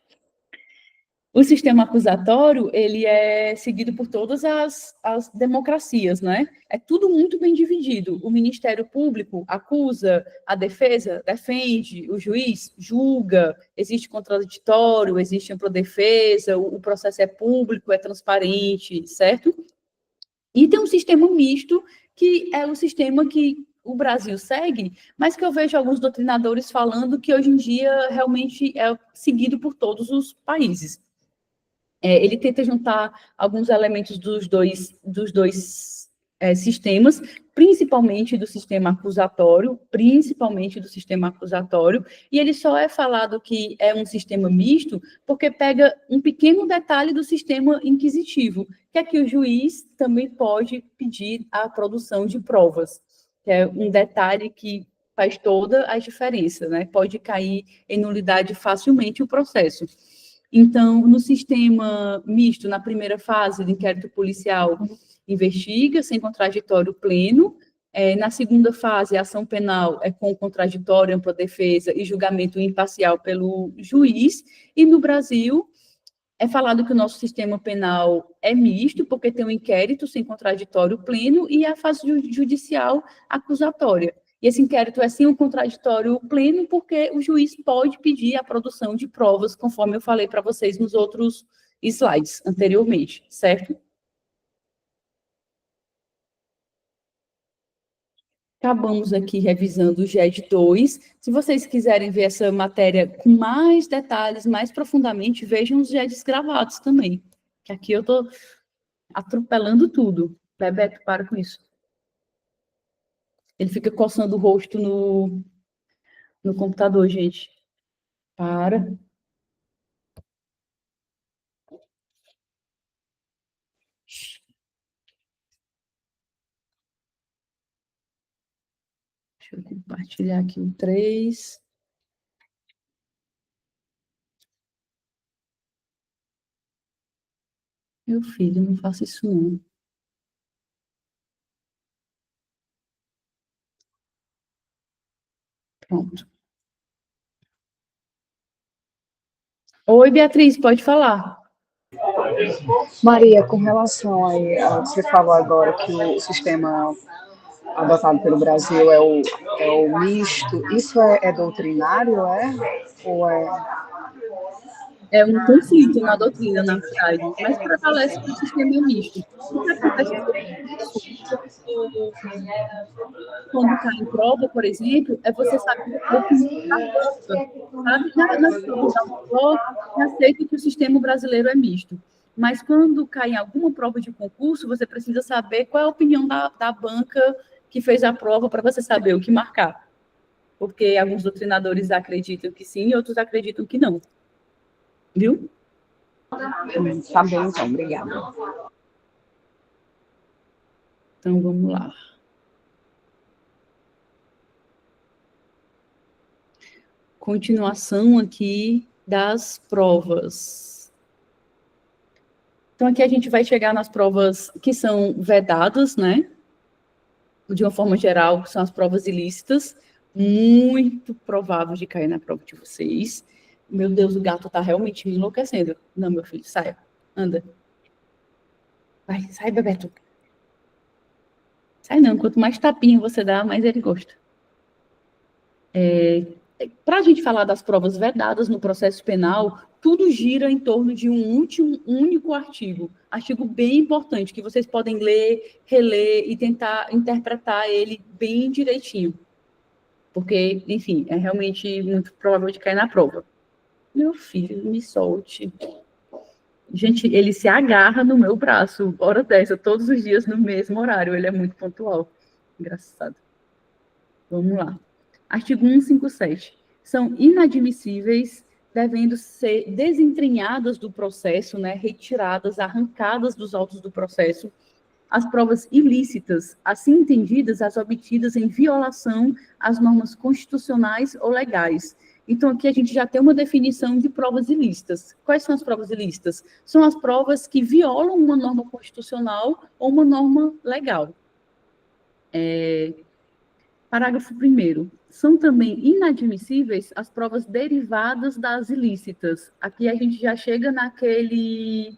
O sistema acusatório, ele é seguido por todas as democracias, né? É tudo muito bem dividido. O Ministério Público acusa, a defesa defende, o juiz julga, existe contraditório, existe ampla defesa, o processo é público, é transparente, certo? E tem um sistema misto, que é o sistema que o Brasil segue, mas que eu vejo alguns doutrinadores falando que hoje em dia realmente é seguido por todos os países. Ele tenta juntar alguns elementos dos dois sistemas, principalmente do sistema acusatório, e ele só é falado que é um sistema misto porque pega um pequeno detalhe do sistema inquisitivo, que é que o juiz também pode pedir a produção de provas, que é um detalhe que faz toda a diferença, né? Pode cair em nulidade facilmente o processo. Então, no sistema misto, na primeira fase do inquérito policial, investiga sem contraditório pleno. Na segunda fase, a ação penal é com contraditório, ampla defesa e julgamento imparcial pelo juiz. E no Brasil, é falado que o nosso sistema penal é misto, porque tem um inquérito sem contraditório pleno e a fase judicial acusatória. E esse inquérito é sim um contraditório pleno, porque o juiz pode pedir a produção de provas, conforme eu falei para vocês nos outros slides anteriormente, certo? Acabamos aqui revisando o GED 2. Se vocês quiserem ver essa matéria com mais detalhes, mais profundamente, vejam os GEDs gravados também, que aqui eu estou atropelando tudo. Bebeto, para com isso. Ele fica coçando o rosto no computador, gente. Para. Deixa eu compartilhar aqui o 3. Meu filho, não faça isso não. Pronto. Oi, Beatriz, pode falar. Maria, com relação aí ao que você falou agora, que o sistema adotado pelo Brasil é o misto, isso é doutrinário, é? Ou é? É um conflito na doutrina, na verdade, mas prevalece que o sistema é misto. O que acontece quando cai em prova, por exemplo, é você saber a opinião da banca, sabe? Nas provas da UFOP, é aceito que o sistema brasileiro é misto. Mas quando cai em alguma prova de concurso, você precisa saber qual é a opinião da banca que fez a prova para você saber o que marcar. Porque alguns doutrinadores acreditam que sim e outros acreditam que não. Viu? Tá bem, então, obrigada. Então, vamos lá. Continuação aqui das provas. Então, aqui a gente vai chegar nas provas que são vedadas, né? De uma forma geral, que são as provas ilícitas, muito provável de cair na prova de vocês. Meu Deus, o gato tá realmente me enlouquecendo. Não, meu filho, saia. Anda. Vai, sai, Bebeto. Sai não, quanto mais tapinha você dá, mais ele gosta. Para a gente falar das provas vedadas no processo penal, tudo gira em torno de um único artigo. Artigo bem importante, que vocês podem ler, reler e tentar interpretar ele bem direitinho. Porque, enfim, é realmente muito provável de cair na prova. Meu filho, me solte. Gente, ele se agarra no meu braço, hora dessa, todos os dias no mesmo horário. Ele é muito pontual. Engraçado. Vamos lá. Artigo 157. São inadmissíveis, devendo ser desentranhadas do processo, né, retiradas, arrancadas dos autos do processo, as provas ilícitas, assim entendidas as obtidas em violação às normas constitucionais ou legais. Então, aqui a gente já tem uma definição de provas ilícitas. Quais são as provas ilícitas? São as provas que violam uma norma constitucional ou uma norma legal. Parágrafo 1º. São também inadmissíveis as provas derivadas das ilícitas. Aqui a gente já chega naquele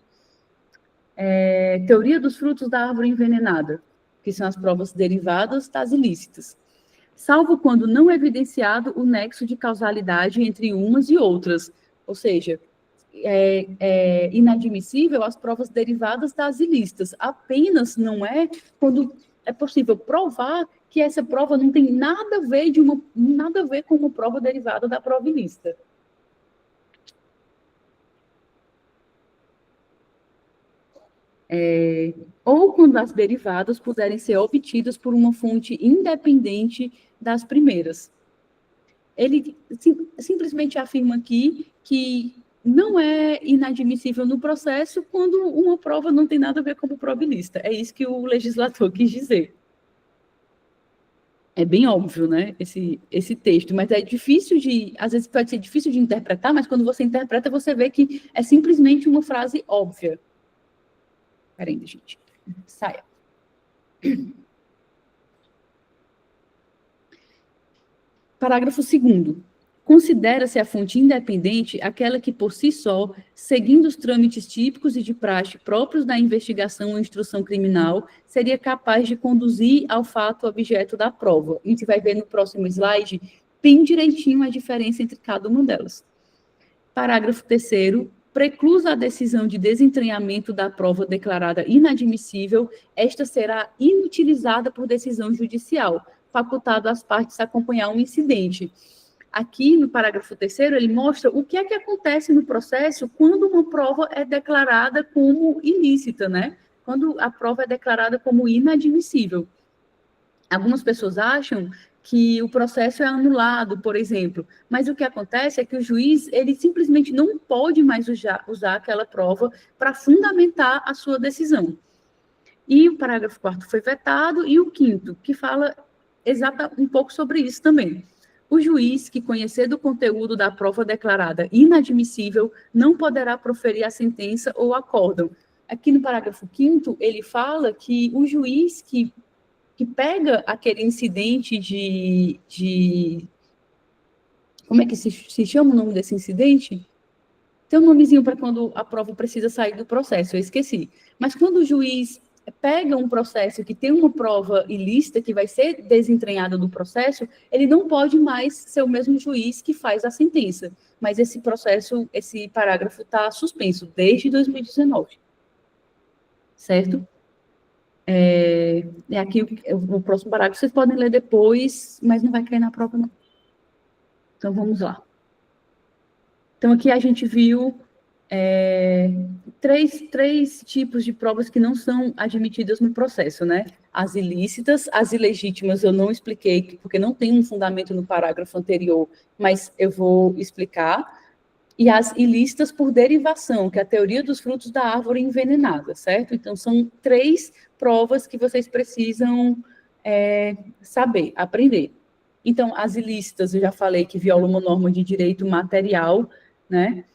teoria dos frutos da árvore envenenada, que são as provas derivadas das ilícitas, salvo quando não evidenciado o nexo de causalidade entre umas e outras, ou seja, é inadmissível as provas derivadas das ilícitas, apenas não é quando é possível provar que essa prova não tem nada a ver com uma prova derivada da prova ilícita. Ou quando as derivadas puderem ser obtidas por uma fonte independente das primeiras. Ele simplesmente afirma aqui que não é inadmissível no processo quando uma prova não tem nada a ver com a prova ilícita. É isso que o legislador quis dizer. É bem óbvio, né, esse texto, mas é difícil às vezes pode ser difícil de interpretar, mas quando você interpreta, você vê que é simplesmente uma frase óbvia. Peraí, gente. Saia. Parágrafo 2º. Considera-se a fonte independente aquela que, por si só, seguindo os trâmites típicos e de praxe próprios da investigação ou instrução criminal, seria capaz de conduzir ao fato objeto da prova. A gente vai ver no próximo slide bem direitinho a diferença entre cada uma delas. Parágrafo 3º. Preclusa a decisão de desentranhamento da prova declarada inadmissível, esta será inutilizada por decisão judicial, facultado às partes acompanhar um incidente. Aqui, no parágrafo 3º, ele mostra o que é que acontece no processo quando uma prova é declarada como ilícita, né? Quando a prova é declarada como inadmissível. Algumas pessoas acham que o processo é anulado, por exemplo, mas o que acontece é que o juiz, ele simplesmente não pode mais usar aquela prova para fundamentar a sua decisão. E o parágrafo 4º foi vetado, e o 5º, que fala um pouco sobre isso também. O juiz que conhecer do conteúdo da prova declarada inadmissível não poderá proferir a sentença ou acórdão. Aqui no parágrafo 5º, ele fala que o juiz que pega aquele incidente como é que se chama o nome desse incidente? Tem um nomezinho para quando a prova precisa sair do processo, eu esqueci. Mas quando o juiz pega um processo que tem uma prova ilícita, que vai ser desentranhada do processo, ele não pode mais ser o mesmo juiz que faz a sentença. Mas esse processo, esse parágrafo está suspenso desde 2019. Certo? Aqui o próximo parágrafo, vocês podem ler depois, mas não vai cair na prova, não. Então, vamos lá. Então, aqui a gente viu três tipos de provas que não são admitidas no processo, né? As ilícitas, as ilegítimas eu não expliquei, porque não tem um fundamento no parágrafo anterior, mas eu vou explicar. E as ilícitas por derivação, que é a teoria dos frutos da árvore envenenada, certo? Então, são 3 provas que vocês precisam saber, aprender. Então, as ilícitas, eu já falei que violam uma norma de direito material, né?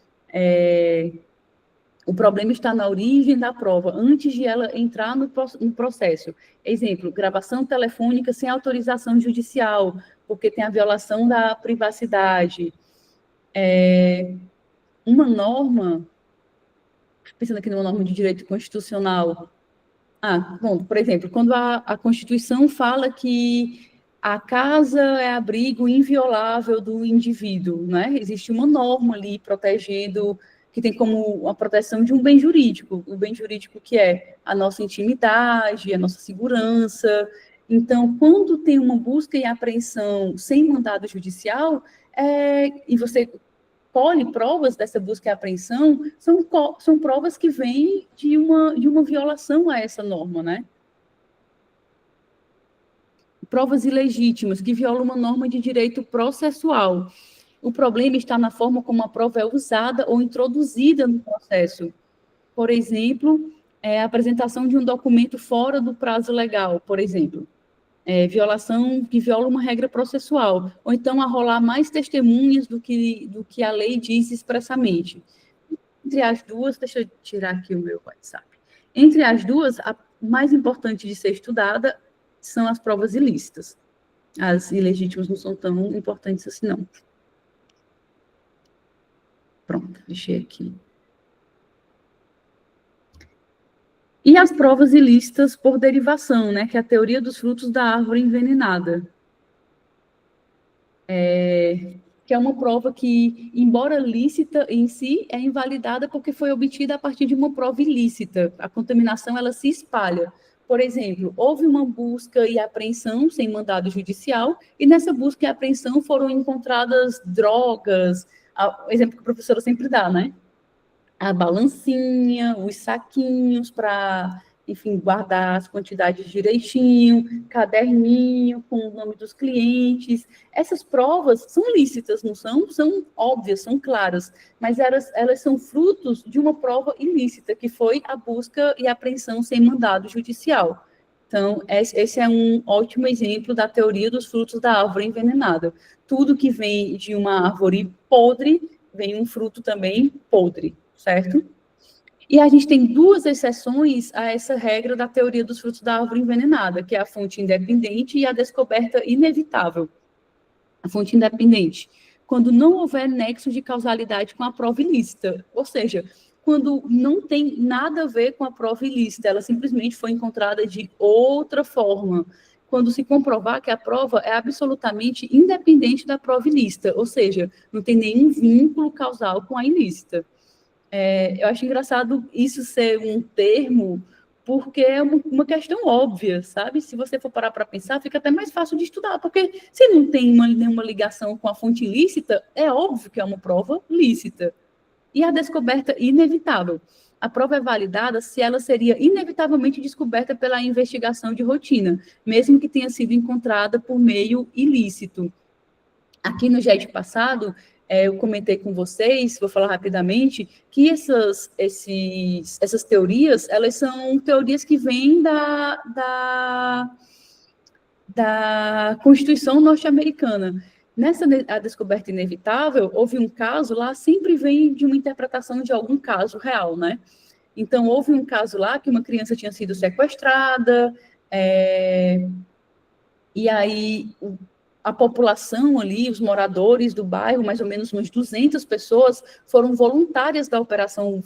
O problema está na origem da prova, antes de ela entrar no processo. Exemplo, gravação telefônica sem autorização judicial, porque tem a violação da privacidade. Uma norma, pensando aqui numa norma de direito constitucional. Bom, por exemplo, quando a Constituição fala que a casa é abrigo inviolável do indivíduo, né? Existe uma norma ali protegendo, que tem como a proteção de um bem jurídico, o bem jurídico que é a nossa intimidade, a nossa segurança. Então, quando tem uma busca e apreensão sem mandado judicial, e você colhe provas dessa busca e apreensão, são provas que vêm de uma violação a essa norma, né? Provas ilegítimas, que violam uma norma de direito processual. O problema está na forma como a prova é usada ou introduzida no processo. Por exemplo, a apresentação de um documento fora do prazo legal, por exemplo. Violação que viola uma regra processual. Ou então arrolar mais testemunhas do que a lei diz expressamente. Entre as duas, deixa eu tirar aqui o meu WhatsApp. Entre as duas, a mais importante de ser estudada são as provas ilícitas. As ilegítimas não são tão importantes assim, não. Pronto, deixei aqui. E as provas ilícitas por derivação, né, que é a teoria dos frutos da árvore envenenada. Que é uma prova que, embora lícita em si, é invalidada porque foi obtida a partir de uma prova ilícita. A contaminação, ela se espalha. Por exemplo, houve uma busca e apreensão sem mandado judicial, e nessa busca e apreensão foram encontradas drogas, o exemplo que a professora sempre dá, né? A balancinha, os saquinhos para, enfim, guardar as quantidades direitinho, caderninho com o nome dos clientes. Essas provas são lícitas, não são? São óbvias, são claras, mas elas são frutos de uma prova ilícita, que foi a busca e apreensão sem mandado judicial. Então, esse é um ótimo exemplo da teoria dos frutos da árvore envenenada. Tudo que vem de uma árvore podre, vem um fruto também podre, certo? E a gente tem duas exceções a essa regra da teoria dos frutos da árvore envenenada, que é a fonte independente e a descoberta inevitável. A fonte independente, quando não houver nexo de causalidade com a prova ilícita, ou seja, quando não tem nada a ver com a prova ilícita, ela simplesmente foi encontrada de outra forma, quando se comprovar que a prova é absolutamente independente da prova ilícita, ou seja, não tem nenhum vínculo causal com a ilícita. Eu acho engraçado isso ser um termo, porque é uma questão óbvia, sabe? Se você for parar para pensar, fica até mais fácil de estudar, porque se não tem nenhuma ligação com a fonte ilícita, é óbvio que é uma prova lícita. E a descoberta inevitável. A prova é validada se ela seria inevitavelmente descoberta pela investigação de rotina, mesmo que tenha sido encontrada por meio ilícito. Aqui no JET passado, eu comentei com vocês, vou falar rapidamente, que essas teorias, elas são teorias que vêm da Constituição norte-americana. Nessa a descoberta inevitável, houve um caso lá, sempre vem de uma interpretação de algum caso real, né? Então, houve um caso lá que uma criança tinha sido sequestrada, e aí a população ali, os moradores do bairro, mais ou menos umas 200 pessoas, foram voluntárias da operação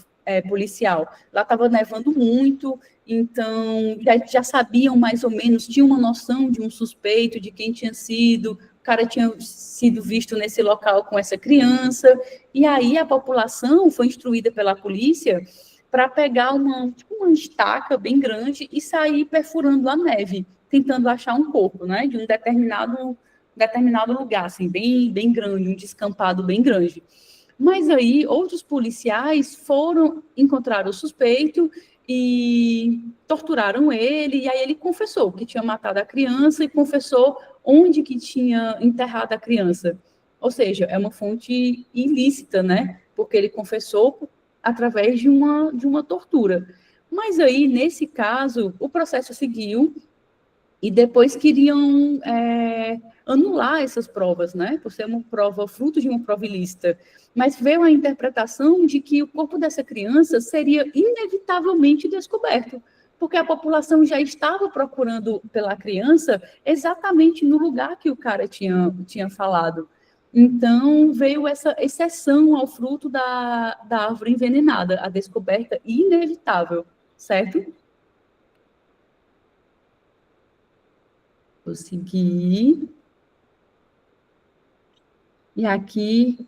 policial. Lá estava nevando muito, então já sabiam mais ou menos, tinham uma noção de um suspeito, de quem tinha sido, o cara tinha sido visto nesse local com essa criança, e aí a população foi instruída pela polícia para pegar uma estaca bem grande e sair perfurando a neve, tentando achar um corpo, né, de um determinado lugar, assim, bem grande, um descampado bem grande. Mas aí, outros policiais encontraram o suspeito e torturaram ele, e aí ele confessou que tinha matado a criança e confessou onde que tinha enterrado a criança. Ou seja, é uma fonte ilícita, né? Porque ele confessou através de uma tortura. Mas aí, nesse caso, o processo seguiu e depois queriam anular essas provas, né? Por ser uma prova, fruto de uma prova ilícita. Mas veio a interpretação de que o corpo dessa criança seria inevitavelmente descoberto, porque a população já estava procurando pela criança exatamente no lugar que o cara tinha falado. Então, veio essa exceção ao fruto da árvore envenenada, a descoberta inevitável, certo? Vou seguir. E aqui,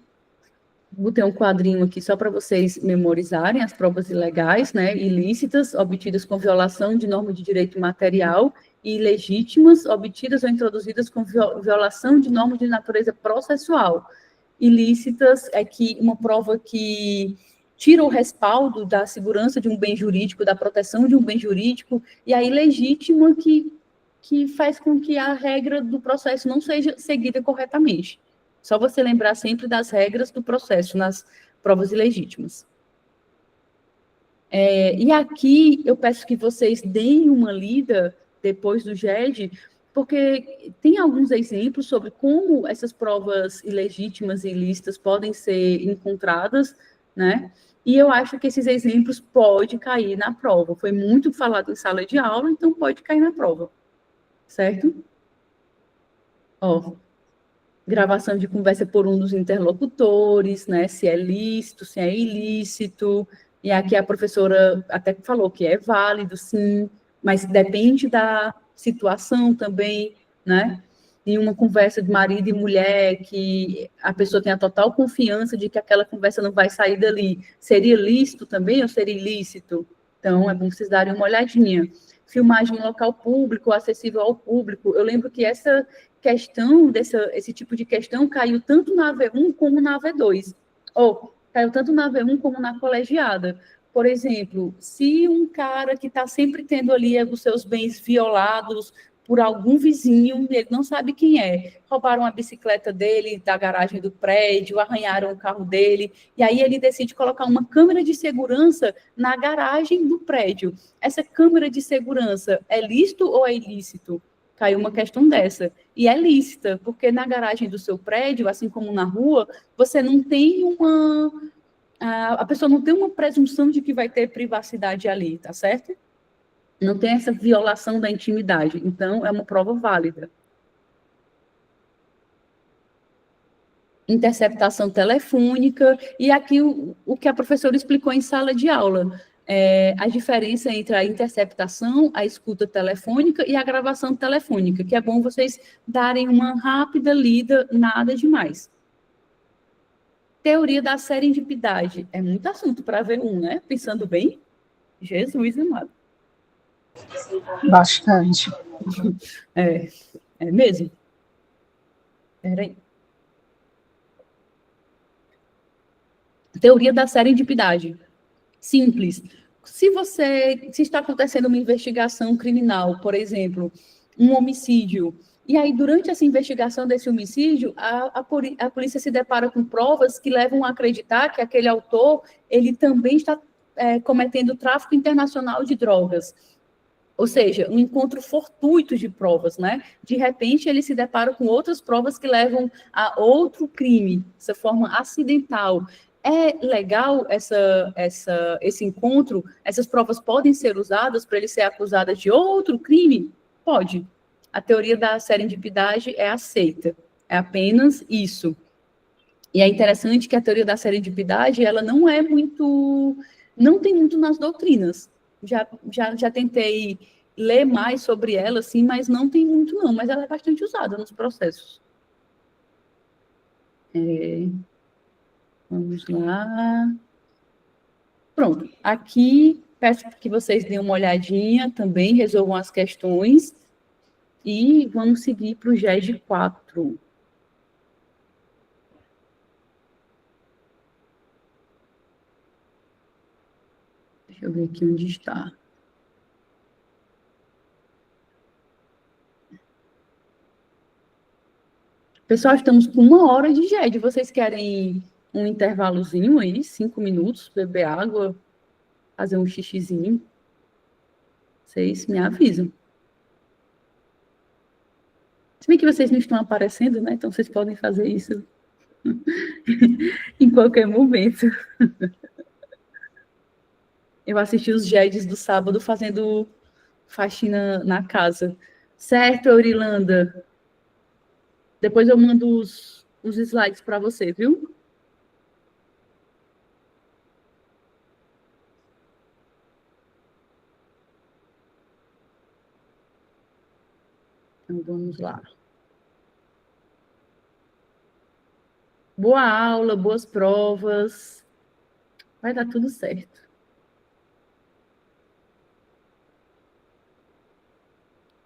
botei um quadrinho aqui só para vocês memorizarem as provas ilegais, né, ilícitas, obtidas com violação de norma de direito material, e ilegítimas, obtidas ou introduzidas com violação de norma de natureza processual. ilícitas é que uma prova que tira o respaldo da segurança de um bem jurídico, da proteção de um bem jurídico, e a ilegítima que faz com que a regra do processo não seja seguida corretamente. Só você lembrar sempre das regras do processo nas provas ilegítimas. E aqui eu peço que vocês deem uma lida depois do GED, porque tem alguns exemplos sobre como essas provas ilegítimas e ilícitas podem ser encontradas, né? E eu acho que esses exemplos podem cair na prova. Foi muito falado em sala de aula, então pode cair na prova, certo? Ó, gravação de conversa por um dos interlocutores, né? Se é lícito, se é ilícito. E aqui a professora até falou que é válido, sim, mas depende da situação também, né? Em uma conversa de marido e mulher, que a pessoa tem a total confiança de que aquela conversa não vai sair dali, seria lícito também ou seria ilícito? Então, é bom vocês darem uma olhadinha. Filmagem em local público, acessível ao público. Eu lembro que essa questão, esse tipo de questão caiu tanto na AV1 como na AV2. Ou caiu tanto na AV1 como na colegiada. Por exemplo, se um cara que está sempre tendo ali os seus bens violados por algum vizinho, ele não sabe quem é, roubaram a bicicleta dele da garagem do prédio, arranharam o carro dele, e aí ele decide colocar uma câmera de segurança na garagem do prédio. Essa câmera de segurança é lícito ou é ilícito? Caiu uma questão dessa. E é lícita, porque na garagem do seu prédio, assim como na rua, você não tem a pessoa não tem uma presunção de que vai ter privacidade ali, tá certo? Não tem essa violação da intimidade. Então, é uma prova válida. Interceptação telefônica, e aqui o que a professora explicou em sala de aula, a diferença entre a interceptação, a escuta telefônica e a gravação telefônica, que é bom vocês darem uma rápida lida, nada demais. Teoria da serendipidade, é muito assunto para ver né? Pensando bem, Jesus amado. Bastante. É mesmo? Peraí. Teoria da serendipidade. Simples. Se está acontecendo uma investigação criminal, por exemplo, um homicídio, e aí durante essa investigação desse homicídio, a polícia se depara com provas que levam a acreditar que aquele autor, ele também está cometendo tráfico internacional de drogas. Ou seja, um encontro fortuito de provas, né? De repente, ele se depara com outras provas que levam a outro crime, dessa forma acidental. É legal esse encontro? Essas provas podem ser usadas para ele ser acusado de outro crime? Pode. A teoria da serendipidade é aceita. É apenas isso. E é interessante que a teoria da serendipidade, ela não é muito... Não tem muito nas doutrinas. Já tentei ler mais sobre ela, assim, mas não tem muito, não. Mas ela é bastante usada nos processos. Vamos lá. Pronto. Aqui, peço que vocês deem uma olhadinha também, resolvam as questões. E vamos seguir para o GED 4. Deixa eu ver aqui onde está. Pessoal, estamos com 1 hora de GED. Vocês querem um intervalozinho aí, 5 minutos, beber água, fazer um xixizinho? Vocês me avisam. Se bem que vocês não estão aparecendo, né? Então vocês podem fazer isso em qualquer momento. Eu assisti os GEDs do sábado fazendo faxina na casa. Certo, Aurilanda? Depois eu mando os slides para você, viu? Então, vamos lá. Boa aula, boas provas. Vai dar tudo certo.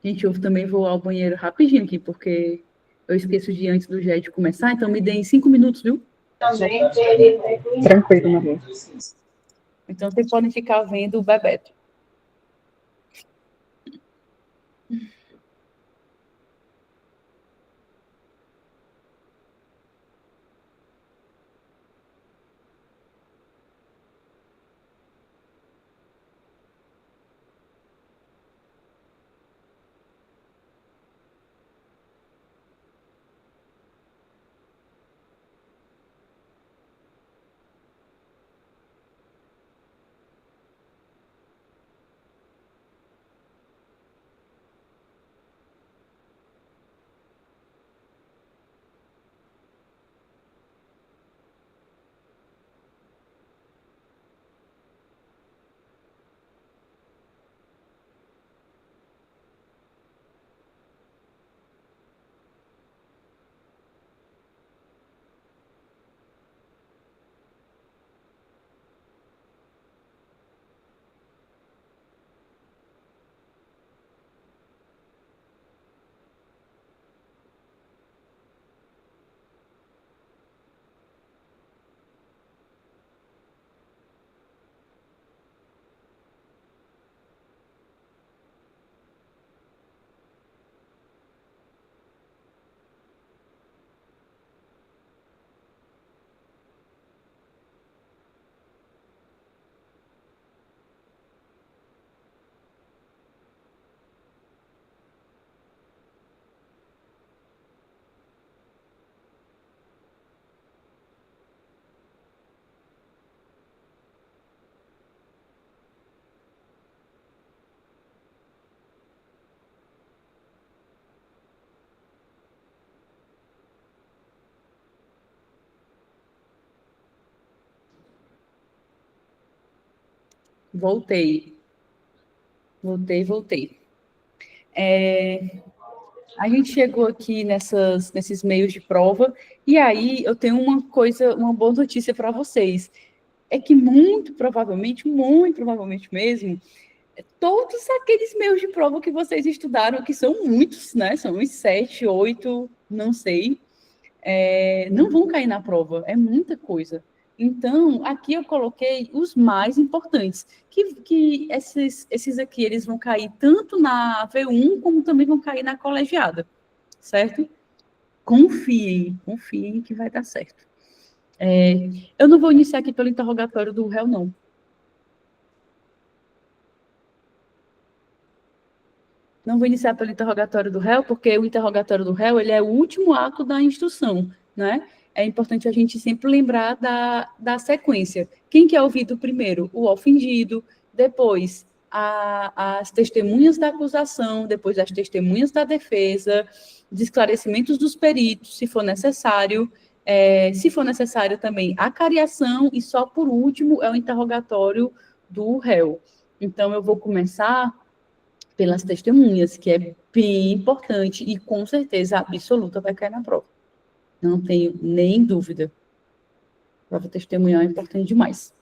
Gente, eu também vou ao banheiro rapidinho aqui, porque Eu esqueço de antes do GED começar, então me deem 5 minutos, viu? Tranquilo, Maria. Então, vocês podem ficar vendo o Bebeto. Voltei. A gente chegou aqui nesses meios de prova, e aí eu tenho uma boa notícia para vocês. É que muito provavelmente mesmo, todos aqueles meios de prova que vocês estudaram, que são muitos, né? São uns 7, 8, não sei, não vão cair na prova, é muita coisa. Então, aqui eu coloquei os mais importantes, que esses aqui, eles vão cair tanto na V1, como também vão cair na colegiada, certo? Confiem que vai dar certo. Eu não vou iniciar aqui pelo interrogatório do réu, não. Não vou iniciar pelo interrogatório do réu, porque o interrogatório do réu, ele é o último ato da instrução, né? É importante a gente sempre lembrar da sequência. Quem que é ouvido primeiro? O ofendido, depois as testemunhas da acusação, depois as testemunhas da defesa, os esclarecimentos dos peritos, se for necessário, também a cariação, e só por último é o interrogatório do réu. Então, eu vou começar pelas testemunhas, que é bem importante e com certeza absoluta vai cair na prova. Não tenho nem dúvida. A prova testemunhal é importante demais.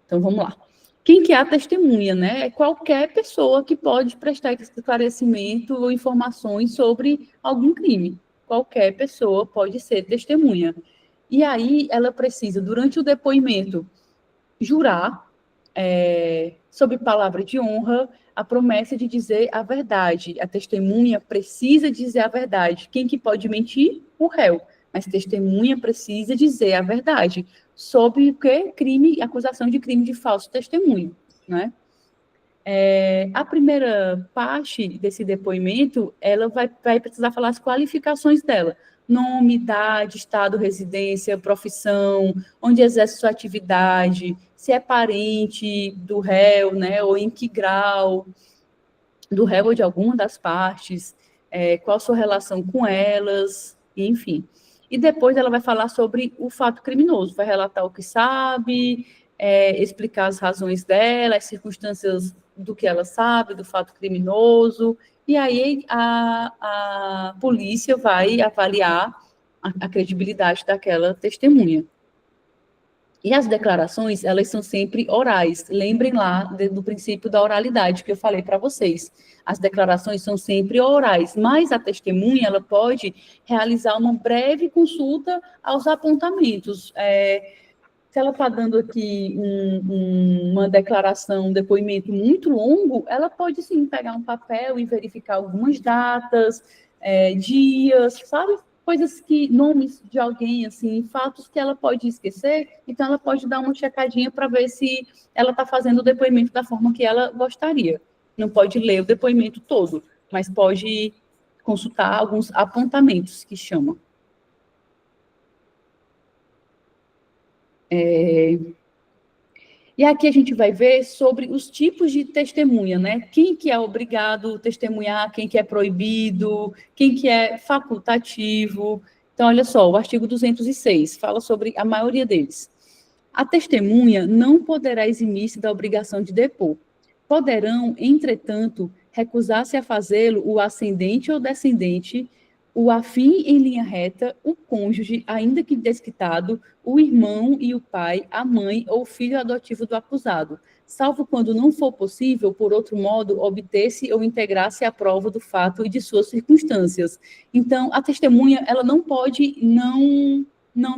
Então, vamos lá. Quem que é a testemunha, né? É qualquer pessoa que pode prestar esclarecimento ou informações sobre algum crime. Qualquer pessoa pode ser testemunha. E aí, ela precisa, durante o depoimento, jurar, sob palavra de honra, a promessa de dizer a verdade. A testemunha precisa dizer a verdade. Quem que pode mentir? O réu. Mas testemunha precisa dizer a verdade. Sob o quê? Acusação de crime de falso testemunho, né? A primeira parte desse depoimento, ela vai precisar falar as qualificações dela. Nome, idade, estado, residência, profissão, onde exerce sua atividade, se é parente do réu, né, ou em que grau do réu ou de alguma das partes, qual a sua relação com elas, enfim. E depois ela vai falar sobre o fato criminoso, vai relatar o que sabe, explicar as razões dela, as circunstâncias do que ela sabe, do fato criminoso, e aí a polícia vai avaliar a credibilidade daquela testemunha. E as declarações, elas são sempre orais. Lembrem lá do princípio da oralidade que eu falei para vocês. As declarações são sempre orais, mas a testemunha, ela pode realizar uma breve consulta aos apontamentos. Se ela está dando aqui uma declaração, um depoimento muito longo, ela pode, sim, pegar um papel e verificar algumas datas, dias, sabe? Coisas que, nomes de alguém, assim, fatos que ela pode esquecer, então ela pode dar uma checadinha para ver se ela está fazendo o depoimento da forma que ela gostaria. Não pode ler o depoimento todo, mas pode consultar alguns apontamentos que chamam. E aqui a gente vai ver sobre os tipos de testemunha, né? Quem que é obrigado a testemunhar, quem que é proibido, quem que é facultativo. Então, olha só, o artigo 206 fala sobre a maioria deles. A testemunha não poderá eximir-se da obrigação de depor. Poderão, entretanto, recusar-se a fazê-lo o ascendente ou descendente, o afim em linha reta, o cônjuge, ainda que desquitado, o irmão e o pai, a mãe ou o filho adotivo do acusado, salvo quando não for possível, por outro modo, obter-se ou integrar-se à prova do fato e de suas circunstâncias. Então, a testemunha, ela não pode não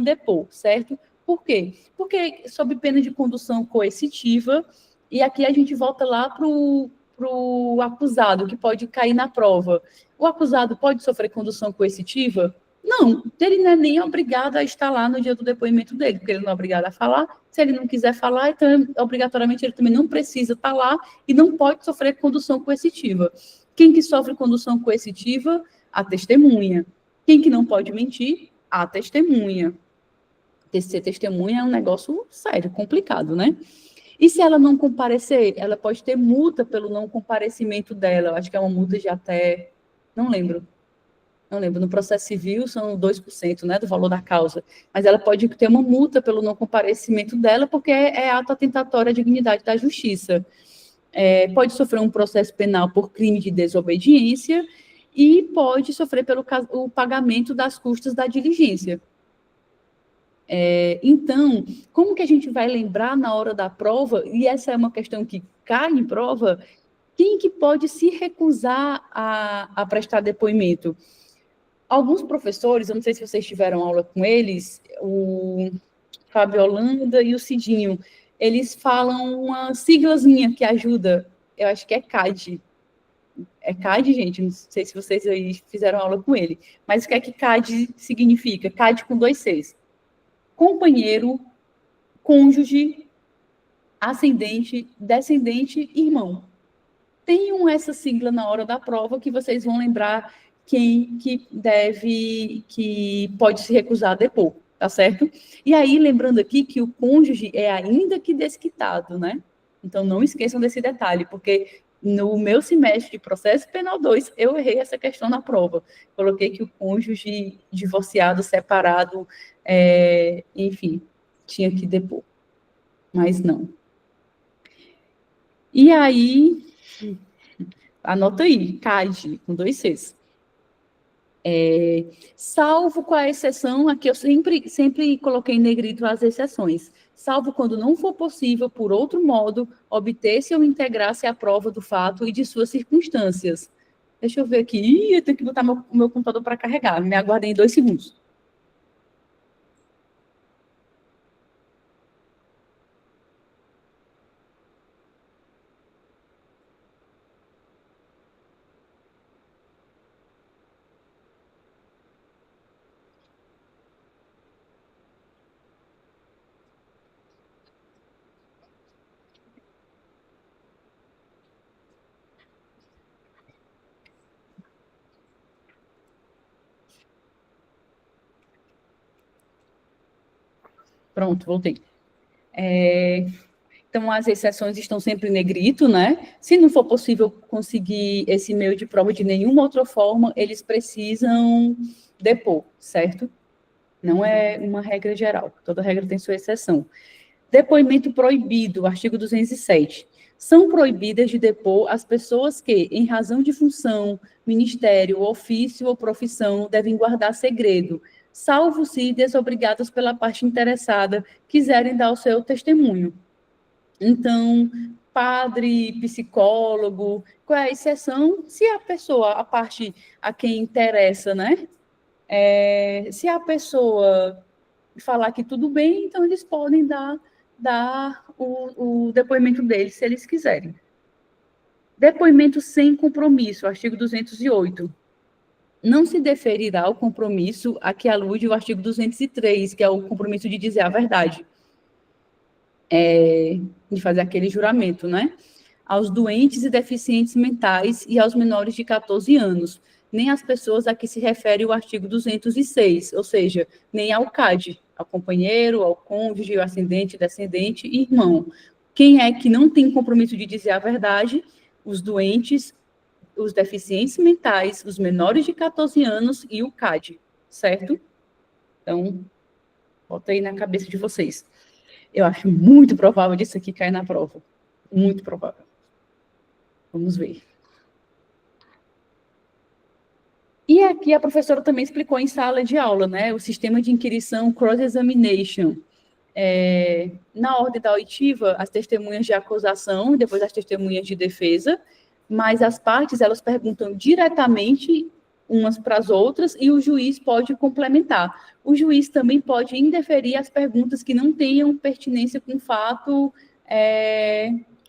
depor, certo? Por quê? Porque, sob pena de condução coercitiva, e aqui a gente volta lá para o acusado, que pode cair na prova. O acusado pode sofrer condução coercitiva? Não, ele não é nem obrigado a estar lá no dia do depoimento dele, porque ele não é obrigado a falar. Se ele não quiser falar, então, obrigatoriamente, ele também não precisa estar lá e não pode sofrer condução coercitiva. Quem que sofre condução coercitiva? A testemunha. Quem que não pode mentir? A testemunha. Ser testemunha é um negócio sério, complicado, né? E se ela não comparecer, ela pode ter multa pelo não comparecimento dela. Eu acho que é uma multa de até... Não lembro, no processo civil são 2%, né, do valor da causa, mas ela pode ter uma multa pelo não comparecimento dela, porque é ato atentatório à dignidade da justiça. Pode sofrer um processo penal por crime de desobediência e pode sofrer pelo o pagamento das custas da diligência. Então, como que a gente vai lembrar na hora da prova, e essa é uma questão que cai em prova, quem que pode se recusar a prestar depoimento? Alguns professores, eu não sei se vocês tiveram aula com eles, o Fábio Holanda e o Cidinho, eles falam uma siglazinha que ajuda, eu acho que é CAD. É CAD, gente, não sei se vocês aí fizeram aula com ele, mas o que é que CAD significa? CAD com 2 Cs. Companheiro, cônjuge, ascendente, descendente, irmão. Tenham essa sigla na hora da prova que vocês vão lembrar quem que pode se recusar a depor, tá certo? E aí, lembrando aqui que o cônjuge é ainda que desquitado, né? Então, não esqueçam desse detalhe, porque no meu semestre de processo penal 2, eu errei essa questão na prova. Coloquei que o cônjuge divorciado, separado, enfim, tinha que depor. Mas não. E aí, anota aí, CAD, com 2 Cs. Salvo com a exceção, aqui eu sempre coloquei em negrito as exceções, salvo quando não for possível, por outro modo, obter-se ou integrar-se à prova do fato e de suas circunstâncias. Deixa eu ver aqui, eu tenho que botar meu computador para carregar, me aguardem 2 segundos. Pronto, voltei. Então, as exceções estão sempre em negrito, né? Se não for possível conseguir esse meio de prova de nenhuma outra forma, eles precisam depor, certo? Não é uma regra geral, toda regra tem sua exceção. Depoimento proibido, artigo 207. São proibidas de depor as pessoas que, em razão de função, ministério, ofício ou profissão, devem guardar segredo, salvo se desobrigados pela parte interessada quiserem dar o seu testemunho. Então, padre, psicólogo, qual é a exceção? Se a pessoa, a parte a quem interessa, né? Se a pessoa falar que tudo bem, então eles podem dar o depoimento deles, se eles quiserem. Depoimento sem compromisso, artigo 208. Não se deferirá o compromisso a que alude o artigo 203, que é o compromisso de dizer a verdade, de fazer aquele juramento, né? Aos doentes e deficientes mentais e aos menores de 14 anos, nem às pessoas a que se refere o artigo 206, ou seja, nem ao CAD, ao companheiro, ao cônjuge, ao ascendente, descendente e irmão. Quem é que não tem compromisso de dizer a verdade? Os doentes, os deficientes mentais, os menores de 14 anos e o CAD, certo? Então, bota aí na cabeça de vocês. Eu acho muito provável disso aqui cair na prova. Muito provável. Vamos ver. E aqui a professora também explicou em sala de aula, né? O sistema de inquirição cross-examination. Na ordem da oitiva, as testemunhas de acusação e depois as testemunhas de defesa, mas as partes, elas perguntam diretamente umas para as outras e o juiz pode complementar. O juiz também pode indeferir as perguntas que não tenham pertinência com o fato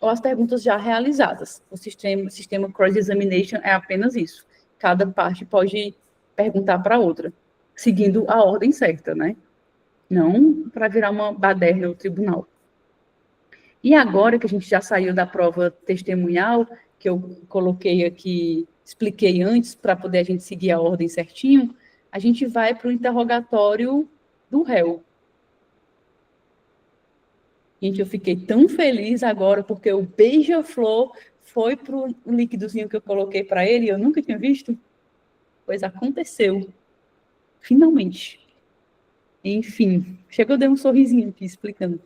ou as perguntas já realizadas. O sistema cross-examination é apenas isso. Cada parte pode perguntar para a outra, seguindo a ordem certa, né? Não para virar uma baderna no tribunal. E agora que a gente já saiu da prova testemunhal, que eu coloquei aqui, expliquei antes, para poder a gente seguir a ordem certinho, a gente vai para o interrogatório do réu. Gente, eu fiquei tão feliz agora, porque o beija-flor foi para o líquidozinho que eu coloquei para ele, e eu nunca tinha visto, pois aconteceu. Finalmente. Enfim, chegou, eu dei um sorrisinho aqui, explicando.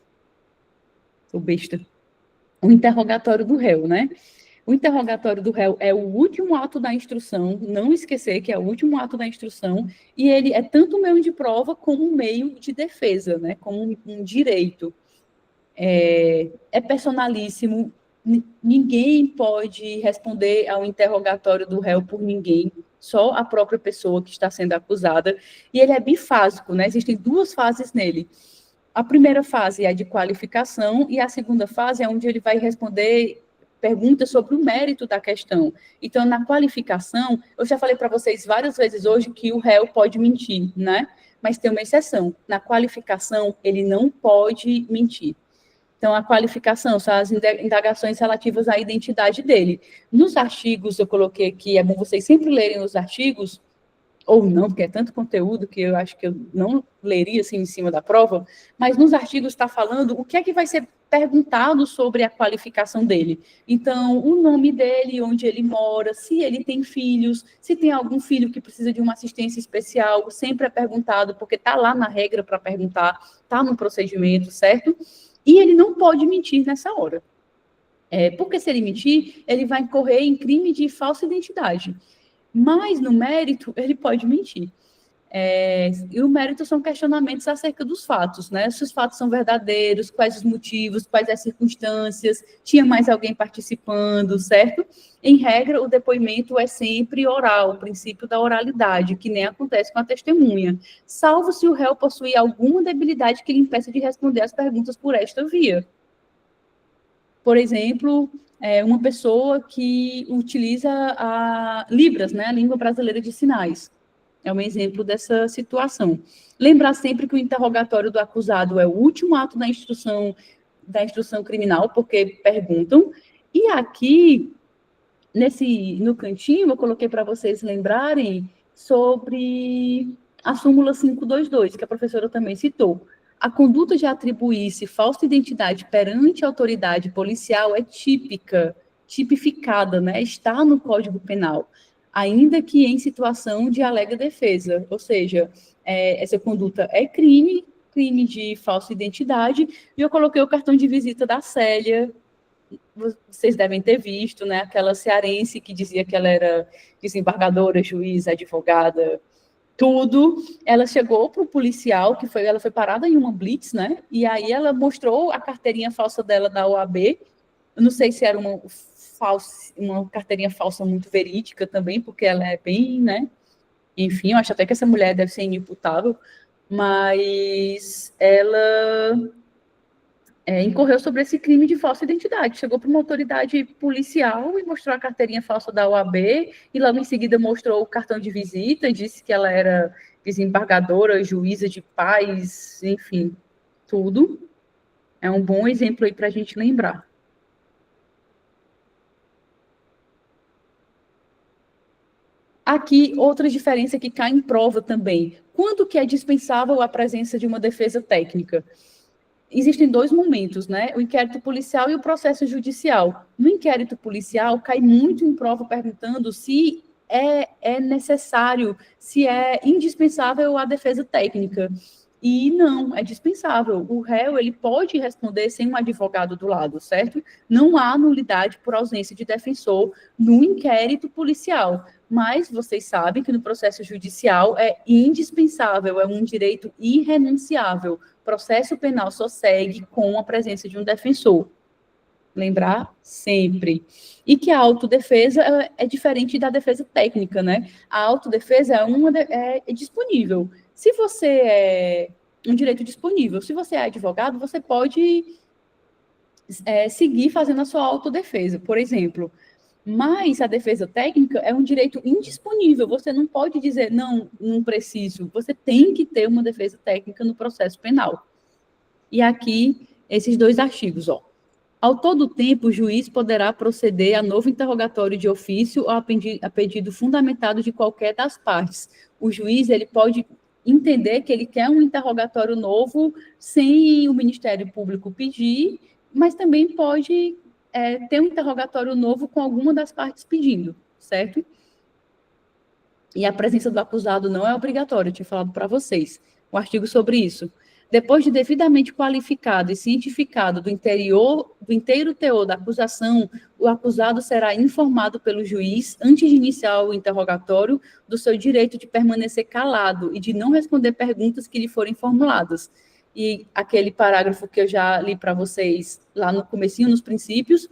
Sou besta. O interrogatório do réu, né? O interrogatório do réu é o último ato da instrução, não esquecer que é o último ato da instrução, e ele é tanto um meio de prova como um meio de defesa, né? Como um direito. É personalíssimo, ninguém pode responder ao interrogatório do réu por ninguém, só a própria pessoa que está sendo acusada, e ele é bifásico, né? Existem duas fases nele. A primeira fase é a de qualificação e a segunda fase é onde ele vai responder perguntas sobre o mérito da questão. Então, na qualificação, eu já falei para vocês várias vezes hoje que o réu pode mentir, né? Mas tem uma exceção. Na qualificação, ele não pode mentir. Então, a qualificação são as indagações relativas à identidade dele. Nos artigos, eu coloquei aqui, é bom vocês sempre lerem os artigos, ou não, porque é tanto conteúdo que eu acho que eu não leria assim em cima da prova, mas nos artigos está falando o que é que vai ser perguntado sobre a qualificação dele. Então, o nome dele, onde ele mora, se ele tem filhos, se tem algum filho que precisa de uma assistência especial, sempre é perguntado, porque está lá na regra para perguntar, está no procedimento, certo? E ele não pode mentir nessa hora. Porque se ele mentir, ele vai incorrer em crime de falsa identidade. Mas, no mérito, ele pode mentir. E o mérito são questionamentos acerca dos fatos, né? Se os fatos são verdadeiros, quais os motivos, quais as circunstâncias, tinha mais alguém participando, certo? Em regra, o depoimento é sempre oral, o princípio da oralidade, que nem acontece com a testemunha, salvo se o réu possuir alguma debilidade que lhe impeça de responder as perguntas por esta via. Por exemplo, uma pessoa que utiliza a Libras, né, a língua brasileira de sinais. É um exemplo dessa situação. Lembrar sempre que o interrogatório do acusado é o último ato da instrução criminal, porque perguntam. E aqui, no cantinho, eu coloquei para vocês lembrarem sobre a súmula 522, que a professora também citou. A conduta de atribuir-se falsa identidade perante a autoridade policial é tipificada, né? Está no Código Penal, ainda que em situação de alega defesa, ou seja, essa conduta é crime de falsa identidade, e eu coloquei o cartão de visita da Célia, vocês devem ter visto, né? Aquela cearense que dizia que ela era desembargadora, juíza, advogada, tudo. Ela chegou para o policial, ela foi parada em uma blitz, né? E aí ela mostrou a carteirinha falsa dela da OAB. Eu não sei se era uma carteirinha falsa muito verídica também, porque ela é bem, né? Enfim, eu acho até que essa mulher deve ser inimputável, mas ela incorreu sobre esse crime de falsa identidade. Chegou para uma autoridade policial e mostrou a carteirinha falsa da OAB, e logo em seguida mostrou o cartão de visita, disse que ela era desembargadora, juíza de paz, enfim, tudo. É um bom exemplo aí para a gente lembrar. Aqui, outra diferença que cai em prova também. Quando que é dispensável a presença de uma defesa técnica? Existem dois momentos, né? O inquérito policial e o processo judicial. No inquérito policial, cai muito em prova perguntando se é necessário, se é indispensável a defesa técnica. E não, é dispensável. O réu, ele pode responder sem um advogado do lado, certo? Não há nulidade por ausência de defensor no inquérito policial. Mas vocês sabem que no processo judicial é indispensável, é um direito irrenunciável. Processo penal só segue com a presença de um defensor. Lembrar sempre. E que a autodefesa é diferente da defesa técnica, né? A autodefesa é disponível. Se você é um direito disponível, se você é advogado, você pode seguir fazendo a sua autodefesa, por exemplo. Mas a defesa técnica é um direito indisponível. Você não pode dizer, não preciso. Você tem que ter uma defesa técnica no processo penal. E aqui, esses dois artigos, ó. Ao todo tempo, o juiz poderá proceder a novo interrogatório de ofício ou a pedido fundamentado de qualquer das partes. O juiz, ele pode entender que ele quer um interrogatório novo sem o Ministério Público pedir, mas também pode ter um interrogatório novo com alguma das partes pedindo, certo? E a presença do acusado não é obrigatória, eu tinha falado para vocês um artigo sobre isso. Depois de devidamente qualificado e cientificado do inteiro teor da acusação, o acusado será informado pelo juiz, antes de iniciar o interrogatório, do seu direito de permanecer calado e de não responder perguntas que lhe forem formuladas. E aquele parágrafo que eu já li para vocês lá no comecinho, nos princípios,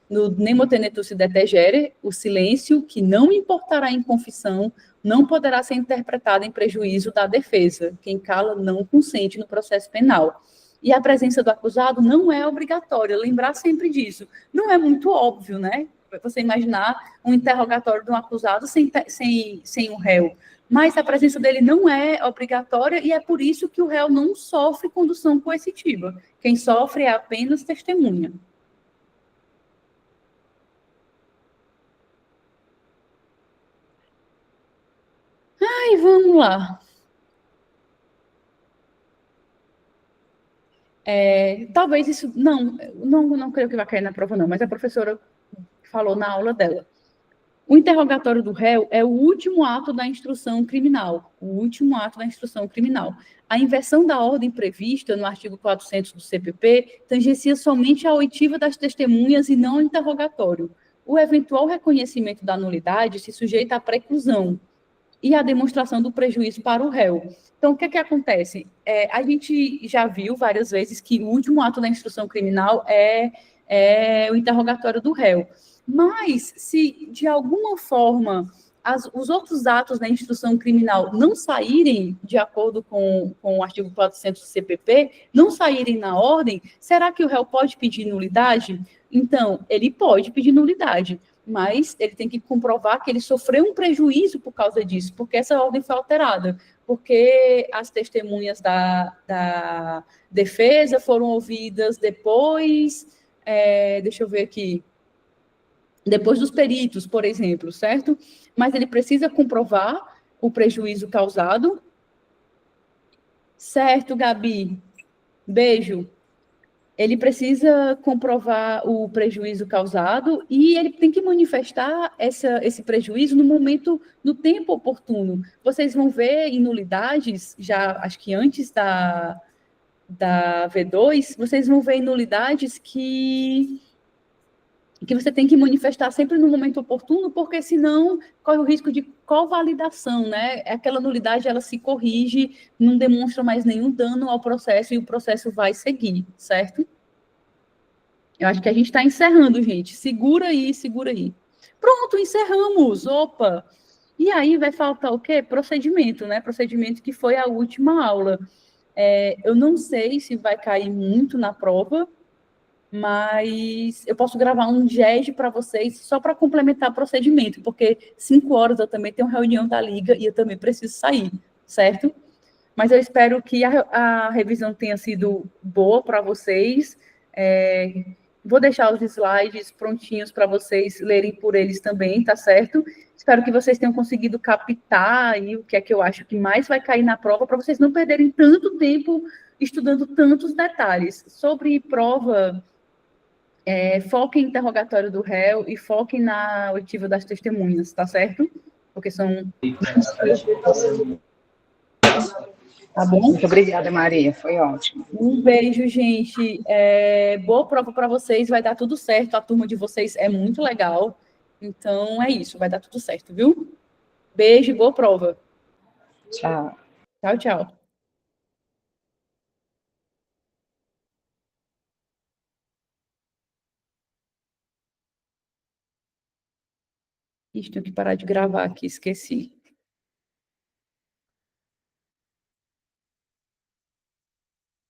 no nemo tenetur detegere, o silêncio, que não importará em confissão, não poderá ser interpretado em prejuízo da defesa. Quem cala não consente no processo penal. E a presença do acusado não é obrigatória, lembrar sempre disso. Não é muito óbvio, né? Você imaginar um interrogatório de um acusado sem o réu. Mas a presença dele não é obrigatória e é por isso que o réu não sofre condução coercitiva. Quem sofre é apenas testemunha. Ai, vamos lá. Talvez isso... Não creio que vai cair na prova, não, mas a professora falou na aula dela. O interrogatório do réu é o último ato da instrução criminal. O último ato da instrução criminal. A inversão da ordem prevista no artigo 400 do CPP tangencia somente a oitiva das testemunhas e não ao interrogatório. O eventual reconhecimento da nulidade se sujeita à preclusão e à demonstração do prejuízo para o réu. Então, o que acontece? A gente já viu várias vezes que o último ato da instrução criminal é o interrogatório do réu. Mas, se de alguma forma os outros atos da instrução criminal não saírem de acordo com o artigo 400 do CPP, não saírem na ordem, será que o réu pode pedir nulidade? Então, ele pode pedir nulidade, mas ele tem que comprovar que ele sofreu um prejuízo por causa disso, porque essa ordem foi alterada, porque as testemunhas da defesa foram ouvidas depois, deixa eu ver aqui, depois dos peritos, por exemplo, certo? Mas ele precisa comprovar o prejuízo causado. Certo, Gabi? Beijo. Ele precisa comprovar o prejuízo causado e ele tem que manifestar esse prejuízo no tempo oportuno. Vocês vão ver em nulidades, já acho que antes da V2, vocês vão ver em nulidades que que você tem que manifestar sempre no momento oportuno, porque senão corre o risco de covalidação, né? Aquela nulidade, ela se corrige, não demonstra mais nenhum dano ao processo e o processo vai seguir, certo? Eu acho que a gente está encerrando, gente. Segura aí, segura aí. Pronto, encerramos. Opa! E aí vai faltar o quê? Procedimento, né? Procedimento que foi a última aula. Eu não sei se vai cair muito na prova, mas eu posso gravar um GED para vocês só para complementar o procedimento, porque 5 horas eu também tenho reunião da Liga e eu também preciso sair, certo? Mas eu espero que a revisão tenha sido boa para vocês. Vou deixar os slides prontinhos para vocês lerem por eles também, tá certo? Espero que vocês tenham conseguido captar aí o que é que eu acho que mais vai cair na prova, para vocês não perderem tanto tempo estudando tantos detalhes. Sobre prova, foquem em interrogatório do réu e foquem na oitiva das testemunhas, tá certo? Porque são... Tá bom? Muito obrigada, Maria, foi ótimo. Um beijo, gente. Boa prova para vocês, vai dar tudo certo. A turma de vocês é muito legal. Então é isso, vai dar tudo certo, viu? Beijo e boa prova. Tchau. Tchau, tchau. Ixi, tenho que parar de gravar aqui, esqueci.